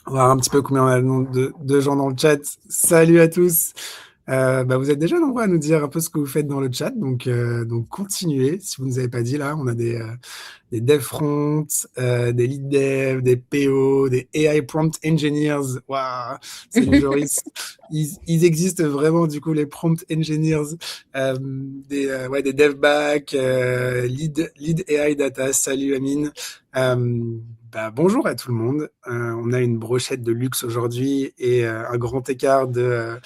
On va voir un petit peu combien on a le nombre de gens dans le chat. Salut à tous. Vous êtes déjà nombreux à nous dire un peu ce que vous faites dans le chat, donc continuez. Si vous ne nous avez pas dit, là, on a des dev front, des lead dev, des PO, des AI prompt engineers. Waouh, salut Joris. Ils existent vraiment, du coup, les prompt engineers, des dev back, lead AI data. Salut Amine. Bonjour à tout le monde. On a une brochette de luxe aujourd'hui et un grand écart de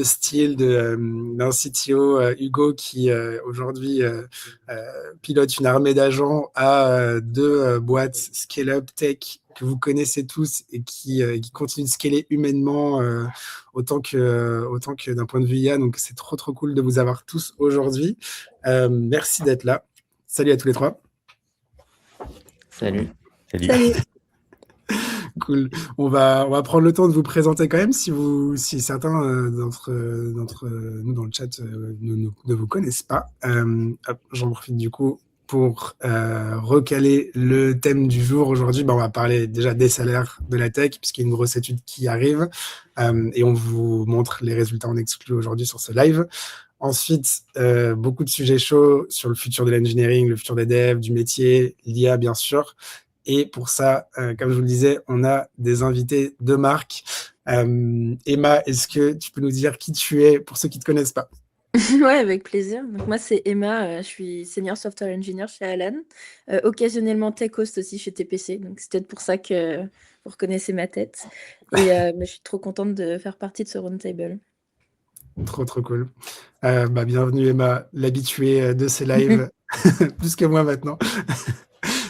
style d'un CTO, Hugo, qui aujourd'hui pilote une armée d'agents à deux boîtes Scale-up Tech que vous connaissez tous et qui continuent de scaler humainement autant que d'un point de vue IA. Donc, c'est trop, trop cool de vous avoir tous aujourd'hui. Merci d'être là. Salut à tous les trois. Salut. Salut. Cool. On va prendre le temps de vous présenter quand même si certains d'entre nous dans le chat ne vous connaissent pas. J'en profite du coup pour recaler le thème du jour. Aujourd'hui, on va parler déjà des salaires de la tech puisqu'il y a une grosse étude qui arrive et on vous montre les résultats en exclu aujourd'hui sur ce live. Ensuite, beaucoup de sujets chauds sur le futur de l'engineering, le futur des devs, du métier, l'IA bien sûr. Et pour ça, comme je vous le disais, on a des invités de marque. Emma, est-ce que tu peux nous dire qui tu es pour ceux qui ne te connaissent pas? Ouais, avec plaisir. Donc moi, c'est Emma, je suis senior software engineer chez Alan, occasionnellement tech host aussi chez TPC. Donc c'est peut-être pour ça que vous reconnaissez ma tête. Et je suis trop contente de faire partie de ce roundtable. Trop, trop cool. Bienvenue Emma, l'habituée de ces lives, plus que moi maintenant.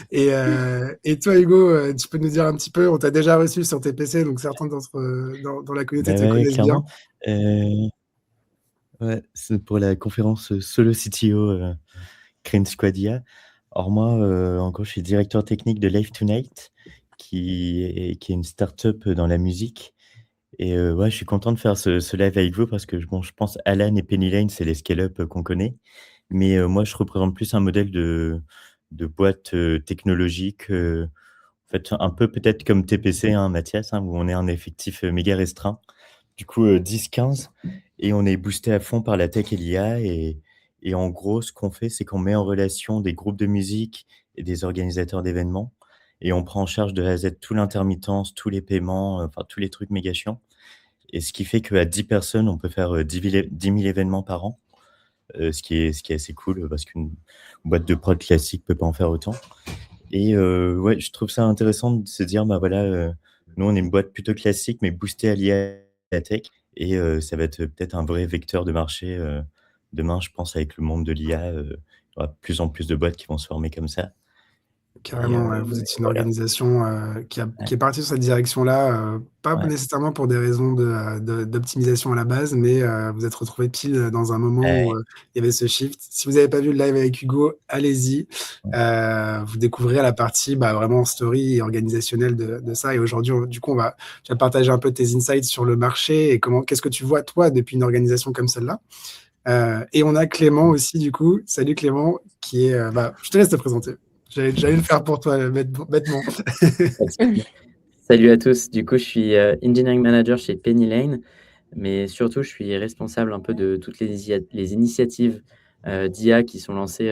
Et toi, Hugo, tu peux nous dire un petit peu, on t'a déjà reçu sur TPC, donc certains dans la communauté te connaissent Clairement. bien. Ouais, c'est pour la conférence Solo CTO Crane Squadia. Alors moi, encore, je suis directeur technique de Live Tonight, qui est une start-up dans la musique. Et je suis content de faire ce live avec vous parce que je pense Alan et Penny Lane, c'est les scale-up qu'on connaît. Mais moi, je représente plus un modèle de boîte technologique, en fait, un peu peut-être comme TPC, Mathias, où on est un effectif méga restreint. Du coup, 10-15, et on est boosté à fond par la tech et l'IA. Et en gros, ce qu'on fait, c'est qu'on met en relation des groupes de musique et des organisateurs d'événements. Et on prend en charge de A à Z tout l'intermittence, tous les paiements, enfin tous les trucs méga chiants. Et ce qui fait qu'à 10 personnes, on peut faire 10 000 événements par an. Ce qui est assez cool parce qu'une boîte de prod classique peut pas en faire autant. Et je trouve ça intéressant de se dire, nous, on est une boîte plutôt classique, mais boostée à l'IA et à la tech. Et ça va être peut-être un vrai vecteur de marché demain, je pense, avec le monde de l'IA. Il y aura de plus en plus de boîtes qui vont se former comme ça. Carrément, ouais. Vous êtes une Voilà. organisation qui est partie sur cette direction-là, pas Ouais. nécessairement pour des raisons d'optimisation à la base, mais vous êtes retrouvé pile dans un moment où il y avait ce shift. Si vous n'avez pas vu le live avec Hugo, allez-y. Vous découvrirez la partie vraiment story et organisationnelle de ça. Et aujourd'hui, du coup, tu vas partager un peu tes insights sur le marché et qu'est-ce que tu vois, toi, depuis une organisation comme celle-là. Et on a Clément aussi, du coup. Salut Clément, qui est... je te laisse te présenter. J'allais le faire pour toi, bêtement. Salut à tous. Du coup, je suis engineering manager chez Penny Lane, mais surtout, je suis responsable un peu de toutes les initiatives d'IA qui sont lancées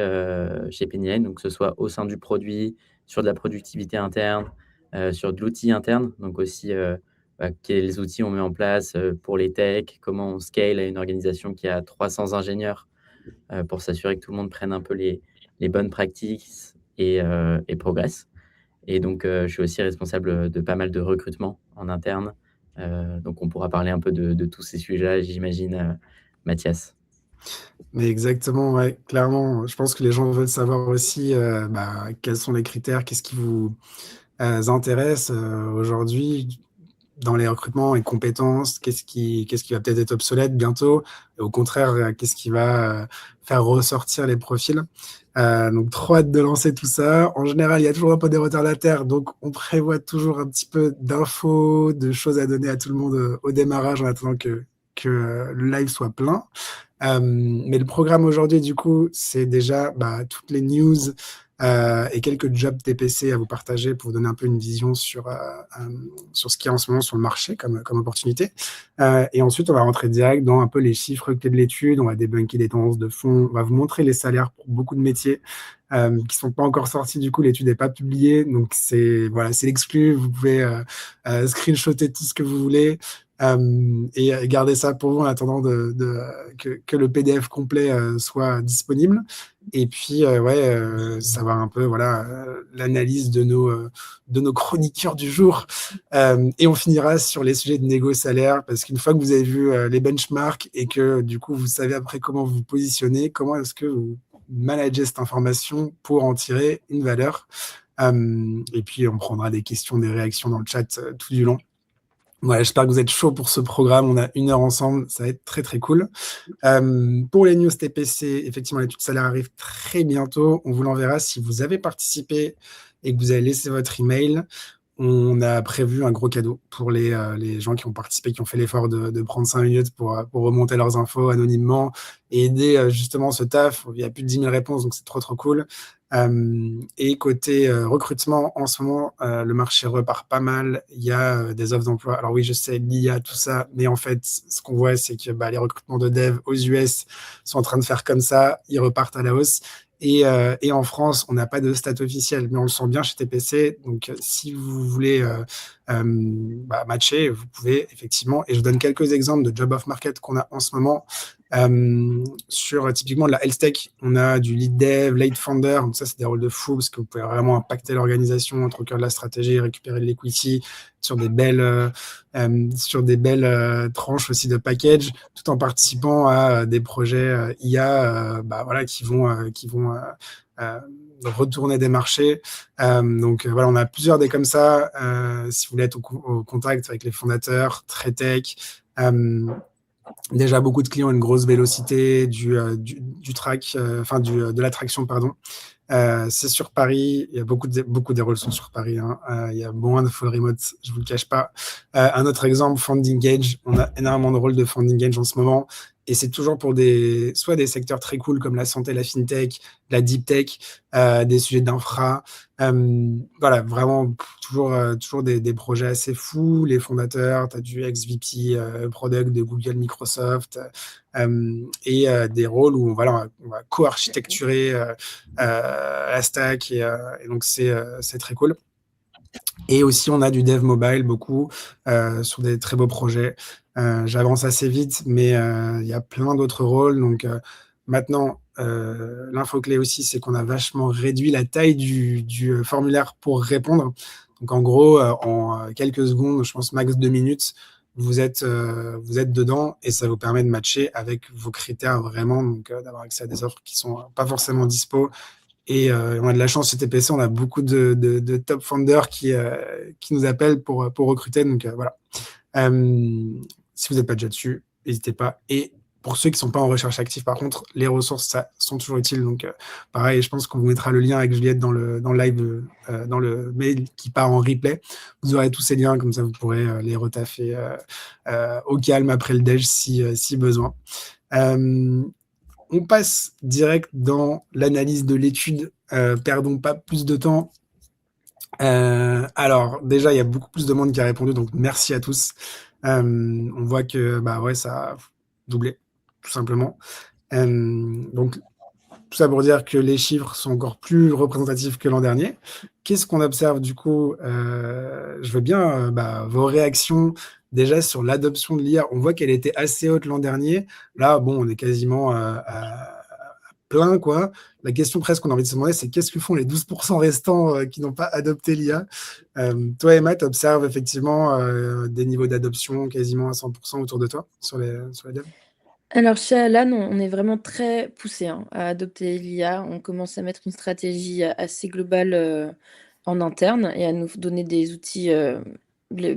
chez Penny Lane, donc que ce soit au sein du produit, sur de la productivité interne, sur de l'outil interne, donc aussi quels outils on met en place pour les techs, comment on scale à une organisation qui a 300 ingénieurs pour s'assurer que tout le monde prenne un peu les bonnes pratiques et progresse. Et donc, je suis aussi responsable de pas mal de recrutement en interne. Donc, on pourra parler un peu de tous ces sujets-là, j'imagine, Mathias. Mais exactement, ouais, clairement. Je pense que les gens veulent savoir aussi quels sont les critères, qu'est-ce qui vous intéresse aujourd'hui dans les recrutements et compétences, qu'est-ce qui va peut-être être obsolète bientôt, et au contraire, qu'est-ce qui va faire ressortir les profils. Donc, trop hâte de lancer tout ça. En général, il y a toujours un peu des retardataires, donc on prévoit toujours un petit peu d'infos, de choses à donner à tout le monde au démarrage en attendant que le live soit plein. Mais le programme aujourd'hui, du coup, c'est déjà toutes les news et quelques jobs TPC à vous partager pour vous donner un peu une vision sur ce qu'il y a en ce moment sur le marché comme opportunité. Et ensuite, on va rentrer direct dans un peu les chiffres clés de l'étude, on va débunker des tendances de fond, on va vous montrer les salaires pour beaucoup de métiers qui sont pas encore sortis. Du coup, l'étude n'est pas publiée, donc c'est l'exclu. Vous pouvez screenshotter tout ce que vous voulez et garder ça pour vous en attendant que le PDF complet soit disponible. Et puis, savoir un peu l'analyse de nos chroniqueurs du jour. Et on finira sur les sujets de négo salaire, parce qu'une fois que vous avez vu les benchmarks et que du coup, vous savez après comment vous positionnez, comment est-ce que vous managez cette information pour en tirer une valeur. Et puis, on prendra des questions, des réactions dans le chat tout du long. Ouais, j'espère que vous êtes chaud pour ce programme. On a 1 heure ensemble, ça va être très très cool. Pour les news TPC, effectivement, l'étude salaire arrive très bientôt. On vous l'enverra si vous avez participé et que vous avez laissé votre email. On a prévu un gros cadeau pour les gens qui ont participé, qui ont fait l'effort de prendre 5 minutes pour remonter leurs infos anonymement et aider justement ce taf. Il y a plus de 10 000 réponses, donc c'est trop trop cool. Et côté recrutement, en ce moment, le marché repart pas mal. Il y a des offres d'emploi. Alors oui, je sais, l'IA, tout ça, mais en fait, ce qu'on voit, c'est que les recrutements de dev aux US sont en train de faire comme ça. Ils repartent à la hausse. Et en France, on n'a pas de stat officielle, mais on le sent bien chez TPC. Donc, si vous voulez matcher, vous pouvez effectivement. Et je donne quelques exemples de job off market qu'on a en ce moment. Sur typiquement de la health tech, on a du lead dev, lead founder. Donc ça, c'est des rôles de fou parce que vous pouvez vraiment impacter l'organisation, être au cœur de la stratégie, récupérer de l'equity sur des belles tranches aussi de package, tout en participant à des projets IA qui vont retourner des marchés. Donc on a plusieurs des comme ça. Si vous voulez être au contact avec les fondateurs, très tech. Déjà, beaucoup de clients ont une grosse vélocité du track, de l'attraction, pardon. C'est sur Paris, il y a beaucoup des rôles sont sur Paris. Il y a moins de full remote, je vous le cache pas. Un autre exemple, FoundingAge, on a énormément de rôles de FoundingAge en ce moment. Et c'est toujours pour soit des secteurs très cool comme la santé, la fintech, la deep tech, des sujets d'infra. Vraiment toujours des projets assez fous. Les fondateurs, tu as du ex-VP product de Google, Microsoft, et des rôles où on va co-architecturer la stack. Et donc, c'est très cool. Et aussi, on a du dev mobile, beaucoup, sur des très beaux projets. J'avance assez vite, mais il y a plein d'autres rôles. Donc, maintenant, l'info clé aussi, c'est qu'on a vachement réduit la taille du formulaire pour répondre. Donc, en gros, en quelques secondes, je pense max 2 minutes, vous êtes dedans et ça vous permet de matcher avec vos critères vraiment, donc d'avoir accès à des offres qui sont pas forcément dispo. Et on a de la chance chez TPC, on a beaucoup de top founders qui nous appellent pour recruter. Donc voilà. Si vous n'êtes pas déjà dessus, n'hésitez pas. Et pour ceux qui ne sont pas en recherche active, par contre, les ressources, ça, sont toujours utiles. Donc pareil, je pense qu'on vous mettra le lien avec Juliette dans le live, dans le mail qui part en replay. Vous aurez tous ces liens, comme ça vous pourrez les retaffer au calme après le déj si besoin. On passe direct dans l'analyse de l'étude. Perdons pas plus de temps. Alors, déjà, il y a beaucoup plus de monde qui a répondu, donc merci à tous. On voit que ça a doublé, tout simplement. Donc, tout ça pour dire que les chiffres sont encore plus représentatifs que l'an dernier. Qu'est-ce qu'on observe du coup Je veux bien vos réactions déjà sur l'adoption de l'IA. On voit qu'elle était assez haute l'an dernier. Là, on est quasiment à plein, quoi. La question presque qu'on a envie de se demander, c'est qu'est-ce que font les 12% restants qui n'ont pas adopté l'IA? Toi, Emma, tu observes effectivement des niveaux d'adoption quasiment à 100% autour de toi sur les devs? Alors, chez Alan, on est vraiment très poussé à adopter l'IA. On commence à mettre une stratégie assez globale en interne et à nous donner des outils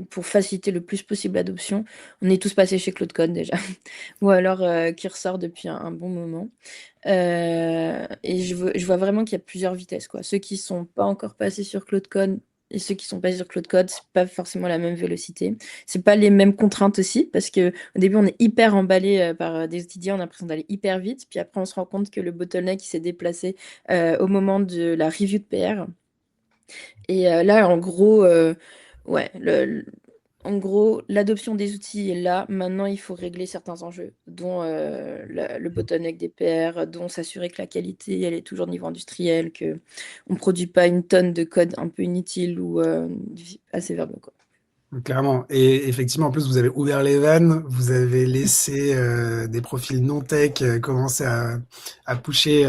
pour faciliter le plus possible l'adoption. On est tous passés chez Claude Code déjà, ou alors qui ressort depuis un bon moment. Et je vois vraiment qu'il y a plusieurs vitesses, quoi. Ceux qui ne sont pas encore passés sur Claude Code et ceux qui sont basés sur Claude Code, c'est pas forcément la même vélocité. C'est pas les mêmes contraintes aussi, parce que au début, on est hyper emballé par des outils d'IA, on a l'impression d'aller hyper vite, puis après, on se rend compte que le bottleneck, il s'est déplacé au moment de la review de PR. Et là, en gros, ouais, en gros, l'adoption des outils est là. Maintenant, il faut régler certains enjeux, dont le bottleneck des PR, dont s'assurer que la qualité, elle est toujours au niveau industriel, qu'on ne produit pas une tonne de code un peu inutile ou assez verbeux, quoi. Clairement. Et effectivement, en plus, vous avez ouvert les vannes, vous avez laissé des profils non-tech commencer à pusher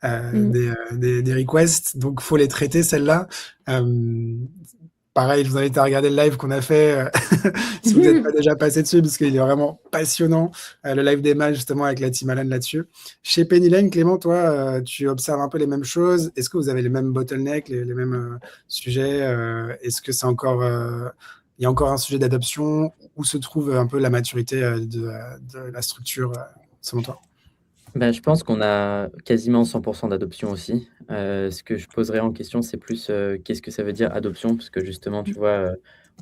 des requests. Donc, faut les traiter, celles-là. Pareil, je vous invite à regarder le live qu'on a fait si vous n'êtes pas déjà passé dessus, parce qu'il est vraiment passionnant, le live d'Emma, justement, avec la team Alan là-dessus. Chez Penny Lane, Clément, toi, tu observes un peu les mêmes choses. Est-ce que vous avez les mêmes bottlenecks, les mêmes sujets Est-ce que c'est encore... il y a encore un sujet d'adoption? Où se trouve un peu la maturité de la structure, selon toi? Bah, je pense qu'on a quasiment 100% d'adoption aussi. Ce que je poserais en question, c'est plus qu'est-ce que ça veut dire adoption? Parce que justement, tu vois,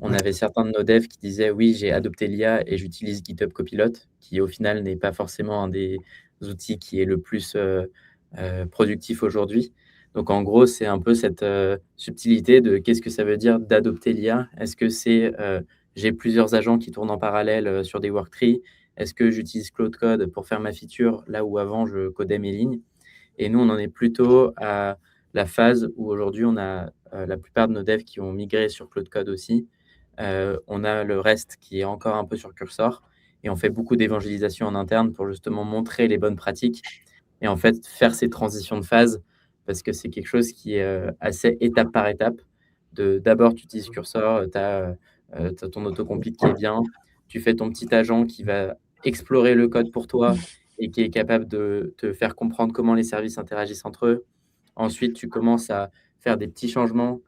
on Ouais. avait certains de nos devs qui disaient oui, j'ai adopté l'IA et j'utilise GitHub Copilot, qui au final n'est pas forcément un des outils qui est le plus productif aujourd'hui. Donc en gros, c'est un peu cette subtilité de qu'est-ce que ça veut dire d'adopter l'IA? Est-ce que c'est j'ai plusieurs agents qui tournent en parallèle sur des worktrees? Est-ce que j'utilise Claude Code pour faire ma feature là où avant je codais mes lignes? Et nous, on en est plutôt à la phase où aujourd'hui on a la plupart de nos devs qui ont migré sur Claude Code aussi. On a le reste qui est encore un peu sur Cursor et on fait beaucoup d'évangélisation en interne pour justement montrer les bonnes pratiques et en fait faire ces transitions de phase parce que c'est quelque chose qui est assez étape par étape. D'abord, tu utilises Cursor, tu as ton autocomplete qui est bien, tu fais ton petit agent qui va explorer le code pour toi et qui est capable de te faire comprendre comment les services interagissent entre eux. Ensuite, tu commences à faire des petits changements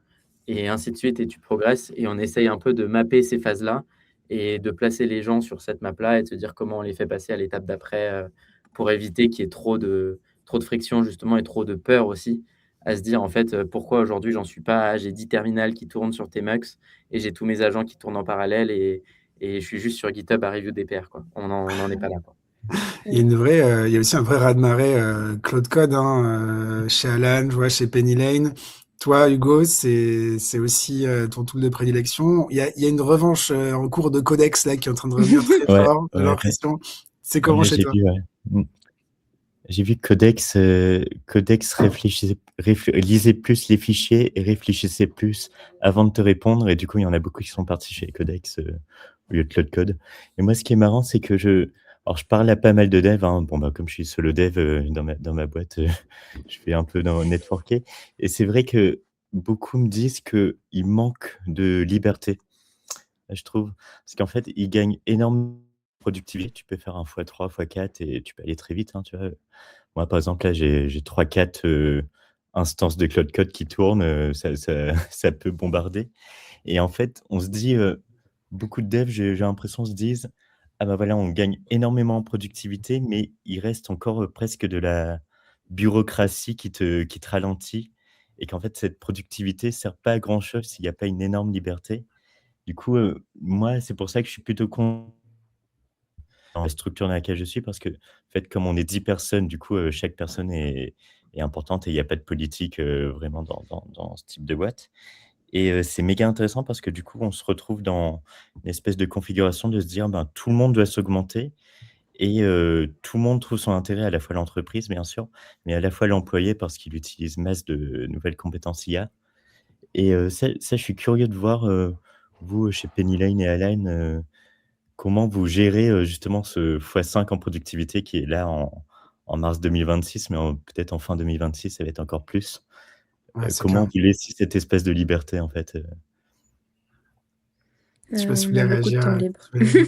et ainsi de suite et tu progresses et on essaye un peu de mapper ces phases-là et de placer les gens sur cette map-là et de se dire comment on les fait passer à l'étape d'après, pour éviter qu'il y ait trop de friction justement et trop de peur aussi à se dire en fait, pourquoi aujourd'hui j'en suis pas à j'ai 10 terminals qui tournent sur Tmux et j'ai tous mes agents qui tournent en parallèle et je suis juste sur GitHub à review des PR, quoi. On n'en est pas là, quoi. Il y a aussi un vrai raz-de-marée Claude Code chez Alan, je vois chez Penny Lane. Toi, Hugo, c'est aussi ton tool de prédilection. Il y a une revanche en cours de Codex là qui est en train de revenir très Ouais, fort, j'ai ouais, l'impression. C'est comment ouais, chez j'ai toi? vu, ouais. J'ai vu que Codex lisait plus les fichiers et réfléchissait plus avant de te répondre. Et du coup, il y en a beaucoup qui sont partis chez Codex au lieu de Claude Code. Et moi, ce qui est marrant, c'est que alors, je parle à pas mal de devs. Hein. Bon, bah, comme je suis solo dev dans ma boîte, je fais un peu dans networker. Et c'est vrai que beaucoup me disent qu'il manque de liberté, je trouve. Parce qu'en fait, ils gagnent énormément de productivité. Tu peux faire un x3, x4 et tu peux aller très vite. Hein, tu vois. Moi, par exemple, là, j'ai 3-4 instances de Claude Code qui tournent, ça peut bombarder et en fait, on se dit, beaucoup de devs, j'ai l'impression, se disent: «Ah bah, voilà, on gagne énormément en productivité, mais il reste encore, presque de la bureaucratie qui te ralentit» et qu'en fait, cette productivité sert pas à grand chose s'il y a pas une énorme liberté. Du coup, moi, c'est pour ça que je suis plutôt dans la structure dans laquelle je suis parce que, en fait, comme on est 10 personnes, du coup, chaque personne est importante et il y a pas de politique, vraiment dans ce type de boîte et c'est méga intéressant parce que, du coup, on se retrouve dans une espèce de configuration de se dire: «Ben, tout le monde doit s'augmenter» et tout le monde trouve son intérêt, à la fois l'entreprise, bien sûr, mais à la fois l'employé parce qu'il utilise masse de nouvelles compétences IA et ça, je suis curieux de voir, vous, chez Penny Lane et Align, comment vous gérez, justement ce x5 en productivité qui est là en mars 2026, mais peut-être en fin 2026, ça va être encore plus. Ouais, c'est clair. Comment vous laissez cette espèce de liberté, en fait? Je sais pas si vous On voulez a beaucoup de réagir. temps libre. Tu veux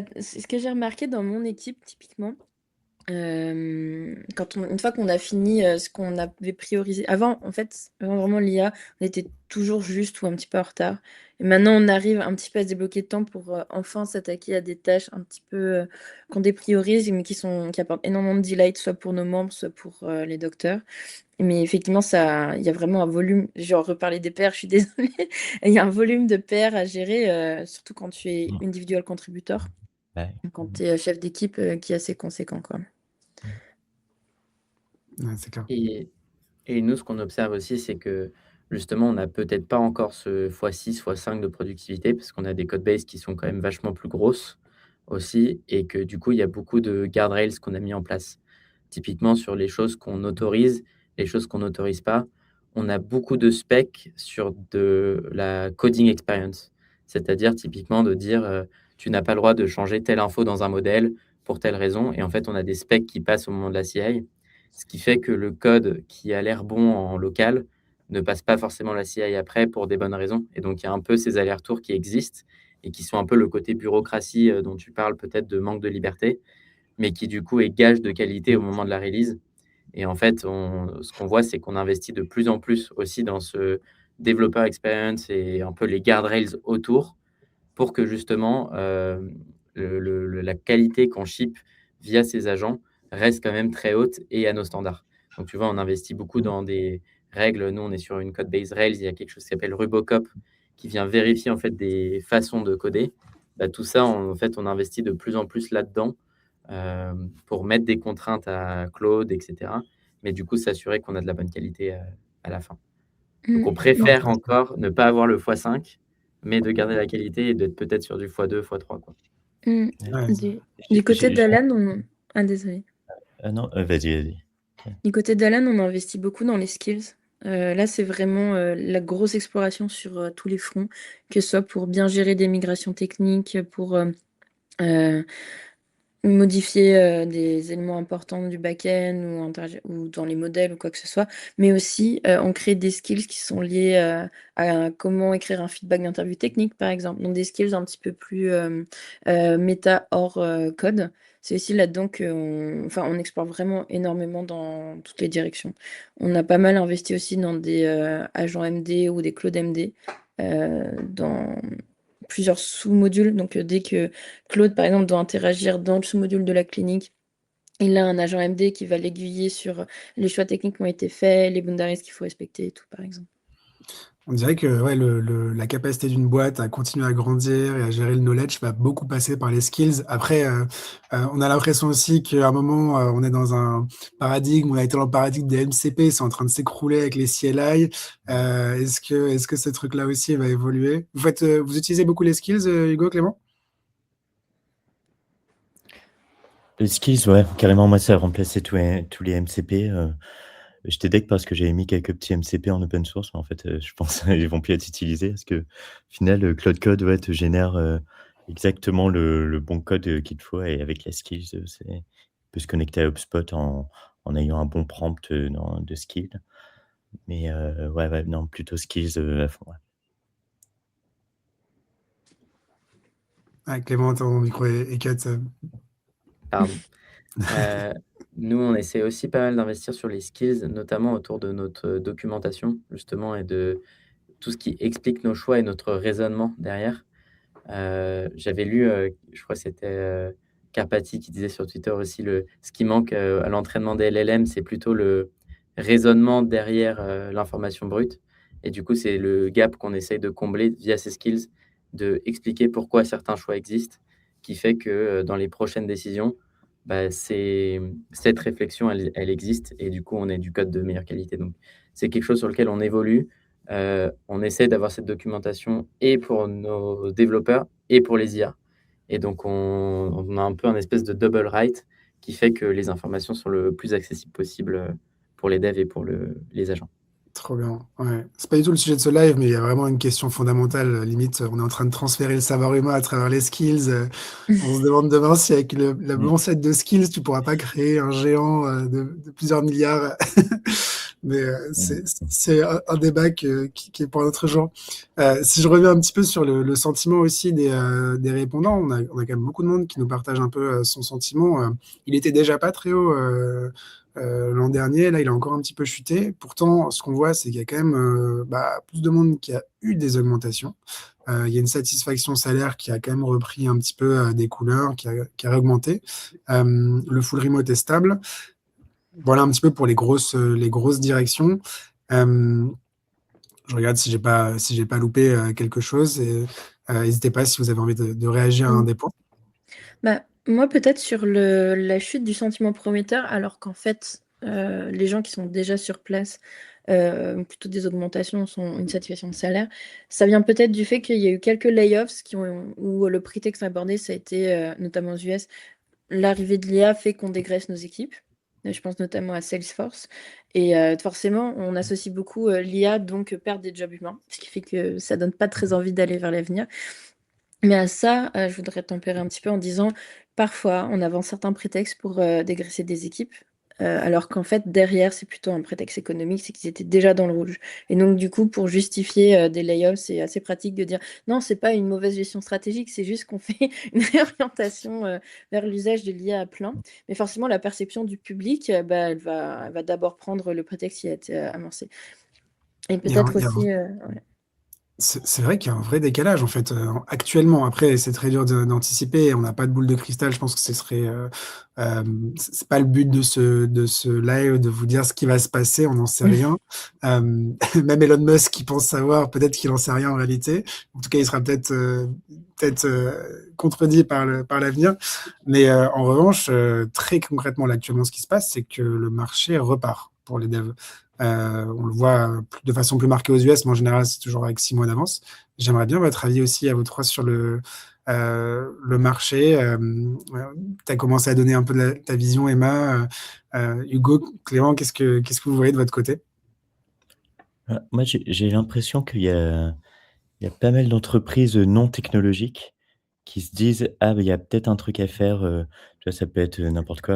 dire? Ce que j'ai remarqué dans mon équipe, typiquement, une fois qu'on a fini ce qu'on avait priorisé. Avant vraiment l'IA, on était toujours juste ou un petit peu en retard. Et maintenant, on arrive un petit peu à se débloquer de temps pour enfin s'attaquer à des tâches un petit peu qu'on dépriorise, mais qui apportent énormément de delight, soit pour nos membres, soit pour les docteurs. Mais effectivement, il y a vraiment un volume. Je vais reparler des pairs, je suis désolée. Il y a un volume de pairs à gérer, surtout quand tu es individual contributor, Ouais. quand tu es chef d'équipe, qui est assez conséquent, quoi. Ouais, c'est clair. Et nous, ce qu'on observe aussi, c'est que justement, on n'a peut-être pas encore ce x6, x5 de productivité, parce qu'on a des code bases qui sont quand même vachement plus grosses aussi, et que du coup, il y a beaucoup de guardrails qu'on a mis en place. Typiquement, sur les choses qu'on autorise, les choses qu'on n'autorise pas, on a beaucoup de specs sur de la coding experience. C'est-à-dire, typiquement, de dire tu n'as pas le droit de changer telle info dans un modèle pour telle raison. Et en fait, on a des specs qui passent au moment de la CI, ce qui fait que le code qui a l'air bon en local ne passe pas forcément la CI après pour des bonnes raisons. Et donc, il y a un peu ces allers-retours qui existent et qui sont un peu le côté bureaucratie dont tu parles, peut-être de manque de liberté, mais qui du coup est gage de qualité au moment de la release. Et en fait, ce qu'on voit, c'est qu'on investit de plus en plus aussi dans ce developer experience et un peu les guardrails autour pour que justement la qualité qu'on ship via ces agents reste quand même très haute et à nos standards. Donc, tu vois, on investit beaucoup dans des règles. Nous, on est sur une code base Rails. Il y a quelque chose qui s'appelle Rubocop qui vient vérifier en fait des façons de coder. Bah, tout ça, en fait, on investit de plus en plus là-dedans pour mettre des contraintes à Claude, etc. Mais du coup, s'assurer qu'on a de la bonne qualité à la fin. Donc, on préfère encore ne pas avoir le x5, mais de garder la qualité et d'être peut-être sur du x2, x3, quoi. Ouais. Du côté d'Alan, désolé. Non, vas-y. Du côté d'Alan, on investit beaucoup dans les skills. Là, c'est vraiment la grosse exploration sur tous les fronts, que ce soit pour bien gérer des migrations techniques, pour modifier des éléments importants du back-end ou dans les modèles ou quoi que ce soit, mais aussi on crée des skills qui sont liés à comment écrire un feedback d'interview technique, par exemple. Donc des skills un petit peu plus méta hors code. C'est aussi là-dedans on explore vraiment énormément dans toutes les directions. On a pas mal investi aussi dans des agents MD ou des Claude MD dans plusieurs sous-modules. Donc, dès que Claude, par exemple, doit interagir dans le sous-module de la clinique, il a un agent MD qui va l'aiguiller sur les choix techniques qui ont été faits, les boundaries qu'il faut respecter et tout, par exemple. On dirait que ouais, la capacité d'une boîte à continuer à grandir et à gérer le knowledge va beaucoup passer par les skills. Après, on a l'impression aussi qu'à un moment, on est dans un paradigme, on a été dans le paradigme des MCP, c'est en train de s'écrouler avec les CLI. Est-ce que ce truc-là aussi va évoluer? Vous utilisez beaucoup les skills, Hugo, Clément? Les skills, ouais, carrément, moi, ça a remplacé tous les MCP. J'étais deck parce que j'avais mis quelques petits MCP en open source, mais en fait, je pense qu'ils vont plus être utilisés parce que, au final, Cloud Code, ouais, te génère exactement le bon code qu'il te faut. Et avec les skills, tu peux se connecter à HubSpot en ayant un bon prompt de skills. Mais ouais, non, plutôt skills à fond. Ouais. Ah, Clément, ton micro est cut. Pardon. Nous, on essaie aussi pas mal d'investir sur les skills, notamment autour de notre documentation, justement, et de tout ce qui explique nos choix et notre raisonnement derrière. J'avais lu, je crois que c'était Karpati qui disait sur Twitter aussi, ce qui manque à l'entraînement des LLM, c'est plutôt le raisonnement derrière l'information brute. Et du coup, c'est le gap qu'on essaye de combler via ces skills, de expliquer pourquoi certains choix existent, qui fait que dans les prochaines décisions, bah, cette réflexion, elle existe, et du coup, on est du code de meilleure qualité. Donc, c'est quelque chose sur lequel on évolue. On essaie d'avoir cette documentation et pour nos développeurs et pour les IA. Et donc, on a un peu un espèce de double write qui fait que les informations sont le plus accessibles possible pour les devs et pour les agents. Trop bien. Ouais. C'est pas du tout le sujet de ce live, mais il y a vraiment une question fondamentale. Limite, on est en train de transférer le savoir humain à travers les skills. On se demande demain si avec la bon set de skills, tu pourras pas créer un géant de plusieurs milliards. Mais Mm. c'est un débat qui est pour un autre jour. Si je reviens un petit peu sur le sentiment aussi des répondants, on a quand même beaucoup de monde qui nous partage un peu son sentiment. Il était déjà pas très haut l'an dernier, là il a encore un petit peu chuté. Pourtant, ce qu'on voit, c'est qu'il y a quand même plus de monde qui a eu des augmentations. Il y a une satisfaction salaire qui a quand même repris un petit peu des couleurs, qui a augmenté. Le full remote est stable. Voilà un petit peu pour les grosses directions. Je regarde si j'ai pas loupé quelque chose. Et, n'hésitez pas si vous avez envie de réagir à un des points. Bah, moi, peut-être sur la chute du sentiment prometteur, alors qu'en fait, les gens qui sont déjà sur place, plutôt des augmentations, sont une satisfaction de salaire, ça vient peut-être du fait qu'il y a eu quelques layoffs où le prétexte abordé, ça a été, notamment aux US, l'arrivée de l'IA fait qu'on dégraisse nos équipes. Je pense notamment à Salesforce. Et forcément, on associe beaucoup l'IA, donc perdre des jobs humains, ce qui fait que ça donne pas très envie d'aller vers l'avenir. Mais à ça, je voudrais tempérer un petit peu en disant, parfois, on avance certains prétextes pour dégraisser des équipes, alors qu'en fait, derrière, c'est plutôt un prétexte économique, c'est qu'ils étaient déjà dans le rouge. Et donc, du coup, pour justifier des layoffs, c'est assez pratique de dire, non, c'est pas une mauvaise gestion stratégique, c'est juste qu'on fait une réorientation vers l'usage de l'IA à plein. Mais forcément, la perception du public, elle va d'abord prendre le prétexte qui a été amorcé. Et Il y a un- peut-être il y a aussi, C'est vrai qu'il y a un vrai décalage en fait actuellement. Après, c'est très dur d'anticiper. On n'a pas de boule de cristal. Je pense que ce serait, c'est pas le but de ce live de vous dire ce qui va se passer. On n'en sait rien. Euh, Même Elon Musk qui pense savoir, peut-être qu'il en sait rien en réalité. En tout cas, il sera peut-être contredit par l'avenir. Mais en revanche, très concrètement, là, actuellement, ce qui se passe, c'est que le marché repart pour les devs. On le voit de façon plus marquée aux US, mais en général, c'est toujours avec 6 mois d'avance. J'aimerais bien votre avis aussi à vous trois sur le marché. Tu as commencé à donner un peu ta vision, Emma. Hugo, Clément, qu'est-ce que vous voyez de votre côté? Moi, j'ai l'impression il y a pas mal d'entreprises non technologiques qui se disent: «Ah, il y a peut-être un truc à faire», tu vois? Ça peut être, n'importe quoi,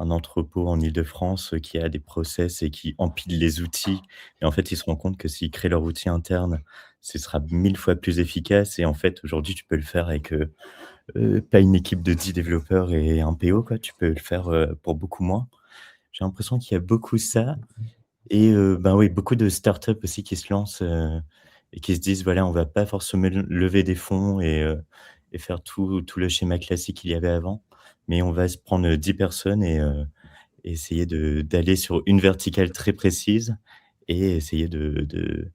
un entrepôt en Île-de-France, qui a des process et qui empile les outils et en fait, ils se rendent compte que s'ils créent leur outil interne, ce sera 1000 fois plus efficace et en fait, aujourd'hui, tu peux le faire avec, pas une équipe de 10 développeurs et un PO, quoi. Tu peux le faire, pour beaucoup moins. J'ai l'impression qu'il y a beaucoup ça et ben, oui, beaucoup de startups aussi qui se lancent, et qui se disent: «Voilà, on va pas forcément lever des fonds et faire tout le schéma classique qu'il y avait avant, mais on va se prendre, 10 personnes et essayer d'aller sur une verticale très précise et essayer de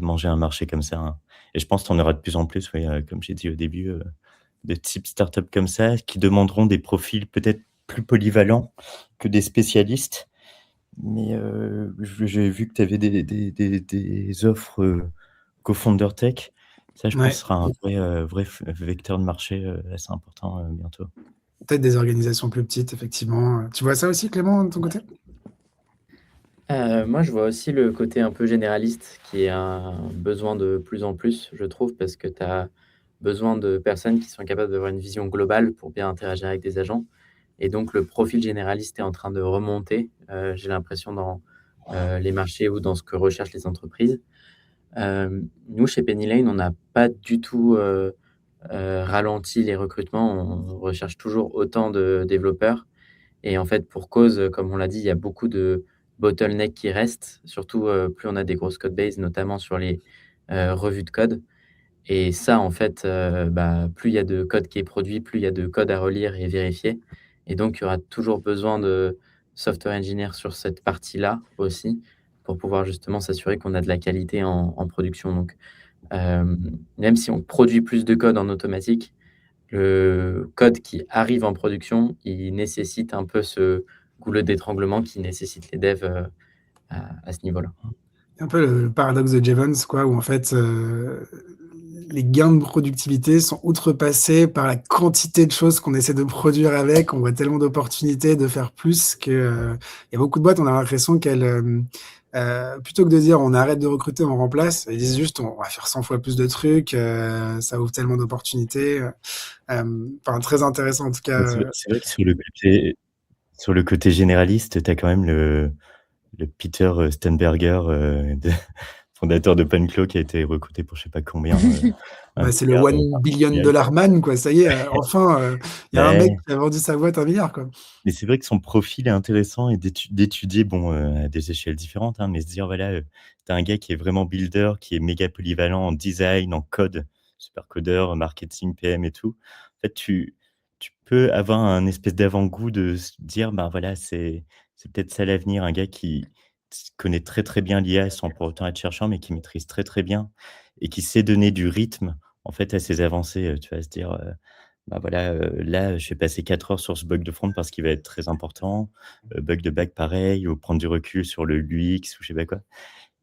manger un marché comme ça», hein. Et je pense qu'il y en aura de plus en plus, oui, comme j'ai dit au début, de types startups comme ça qui demanderont des profils peut-être plus polyvalents que des spécialistes. Mais j'ai vu que tu avais des offres, co-founder tech. Ça, je pense, Ouais, sera un vrai vecteur de marché, assez important, bientôt. peut-être des organisations plus petites, effectivement. Tu vois ça aussi, Clément, de ton côté? Moi, je vois aussi le côté un peu généraliste qui est un besoin de plus en plus, je trouve, parce que tu as besoin de personnes qui sont capables d'avoir une vision globale pour bien interagir avec des agents. Et donc, le profil généraliste est en train de remonter, j'ai l'impression, dans les marchés ou dans ce que recherchent les entreprises. Nous, chez Penny Lane, on n'a pas du tout ralenti les recrutements. On recherche toujours autant de développeurs. Et en fait, pour cause, comme on l'a dit, il y a beaucoup de bottlenecks qui restent, surtout, plus on a des grosses code bases, notamment sur les, revues de code. Et ça, en fait, plus il y a de code qui est produit, plus il y a de code à relire et vérifier. Et donc, il y aura toujours besoin de software engineer sur cette partie-là aussi, pour pouvoir justement s'assurer qu'on a de la qualité en production. Donc, même si on produit plus de code en automatique, le code qui arrive en production, il nécessite un peu ce goulot d'étranglement qui nécessite les devs, à ce niveau-là. Un peu le paradoxe de Jevons, quoi, où en fait, les gains de productivité sont outrepassés par la quantité de choses qu'on essaie de produire avec. On voit tellement d'opportunités de faire plus que, il y a beaucoup de boîtes, on a l'impression qu'elles, plutôt que de dire on arrête de recruter, on remplace, elles disent juste on va faire 100 fois plus de trucs, ça ouvre tellement d'opportunités. Enfin, très intéressant en tout cas. Mais c'est vrai que sur le côté généraliste, tu as quand même le Peter Sternberger, fondateur de Panclo, qui a été recruté pour je sais pas combien. Bah, c'est le milliard, 1 billion par dollar man, quoi. Ça y est, enfin, il y a un Ouais. mec qui a vendu sa boîte 1 milliard, quoi. Mais c'est vrai que son profil est intéressant et d'étudier, bon, à des échelles différentes, hein, mais se dire, voilà, tu un gars qui est vraiment builder, qui est méga polyvalent en design, en code, super codeur, marketing, PM et tout. En fait, tu peux avoir un espèce d'avant-goût de se dire: «Ben, voilà, c'est peut-être ça l'avenir». Un gars qui connaît très, très bien l'IA sans pour autant être chercheur, mais qui maîtrise très, très bien et qui sait donner du rythme, en fait, à ses avancées, tu vas se dire, bah, voilà, là, je vais passer 4 heures sur ce bug de front parce qu'il va être très important, bug de back pareil, ou prendre du recul sur le l'UX ou je sais pas quoi.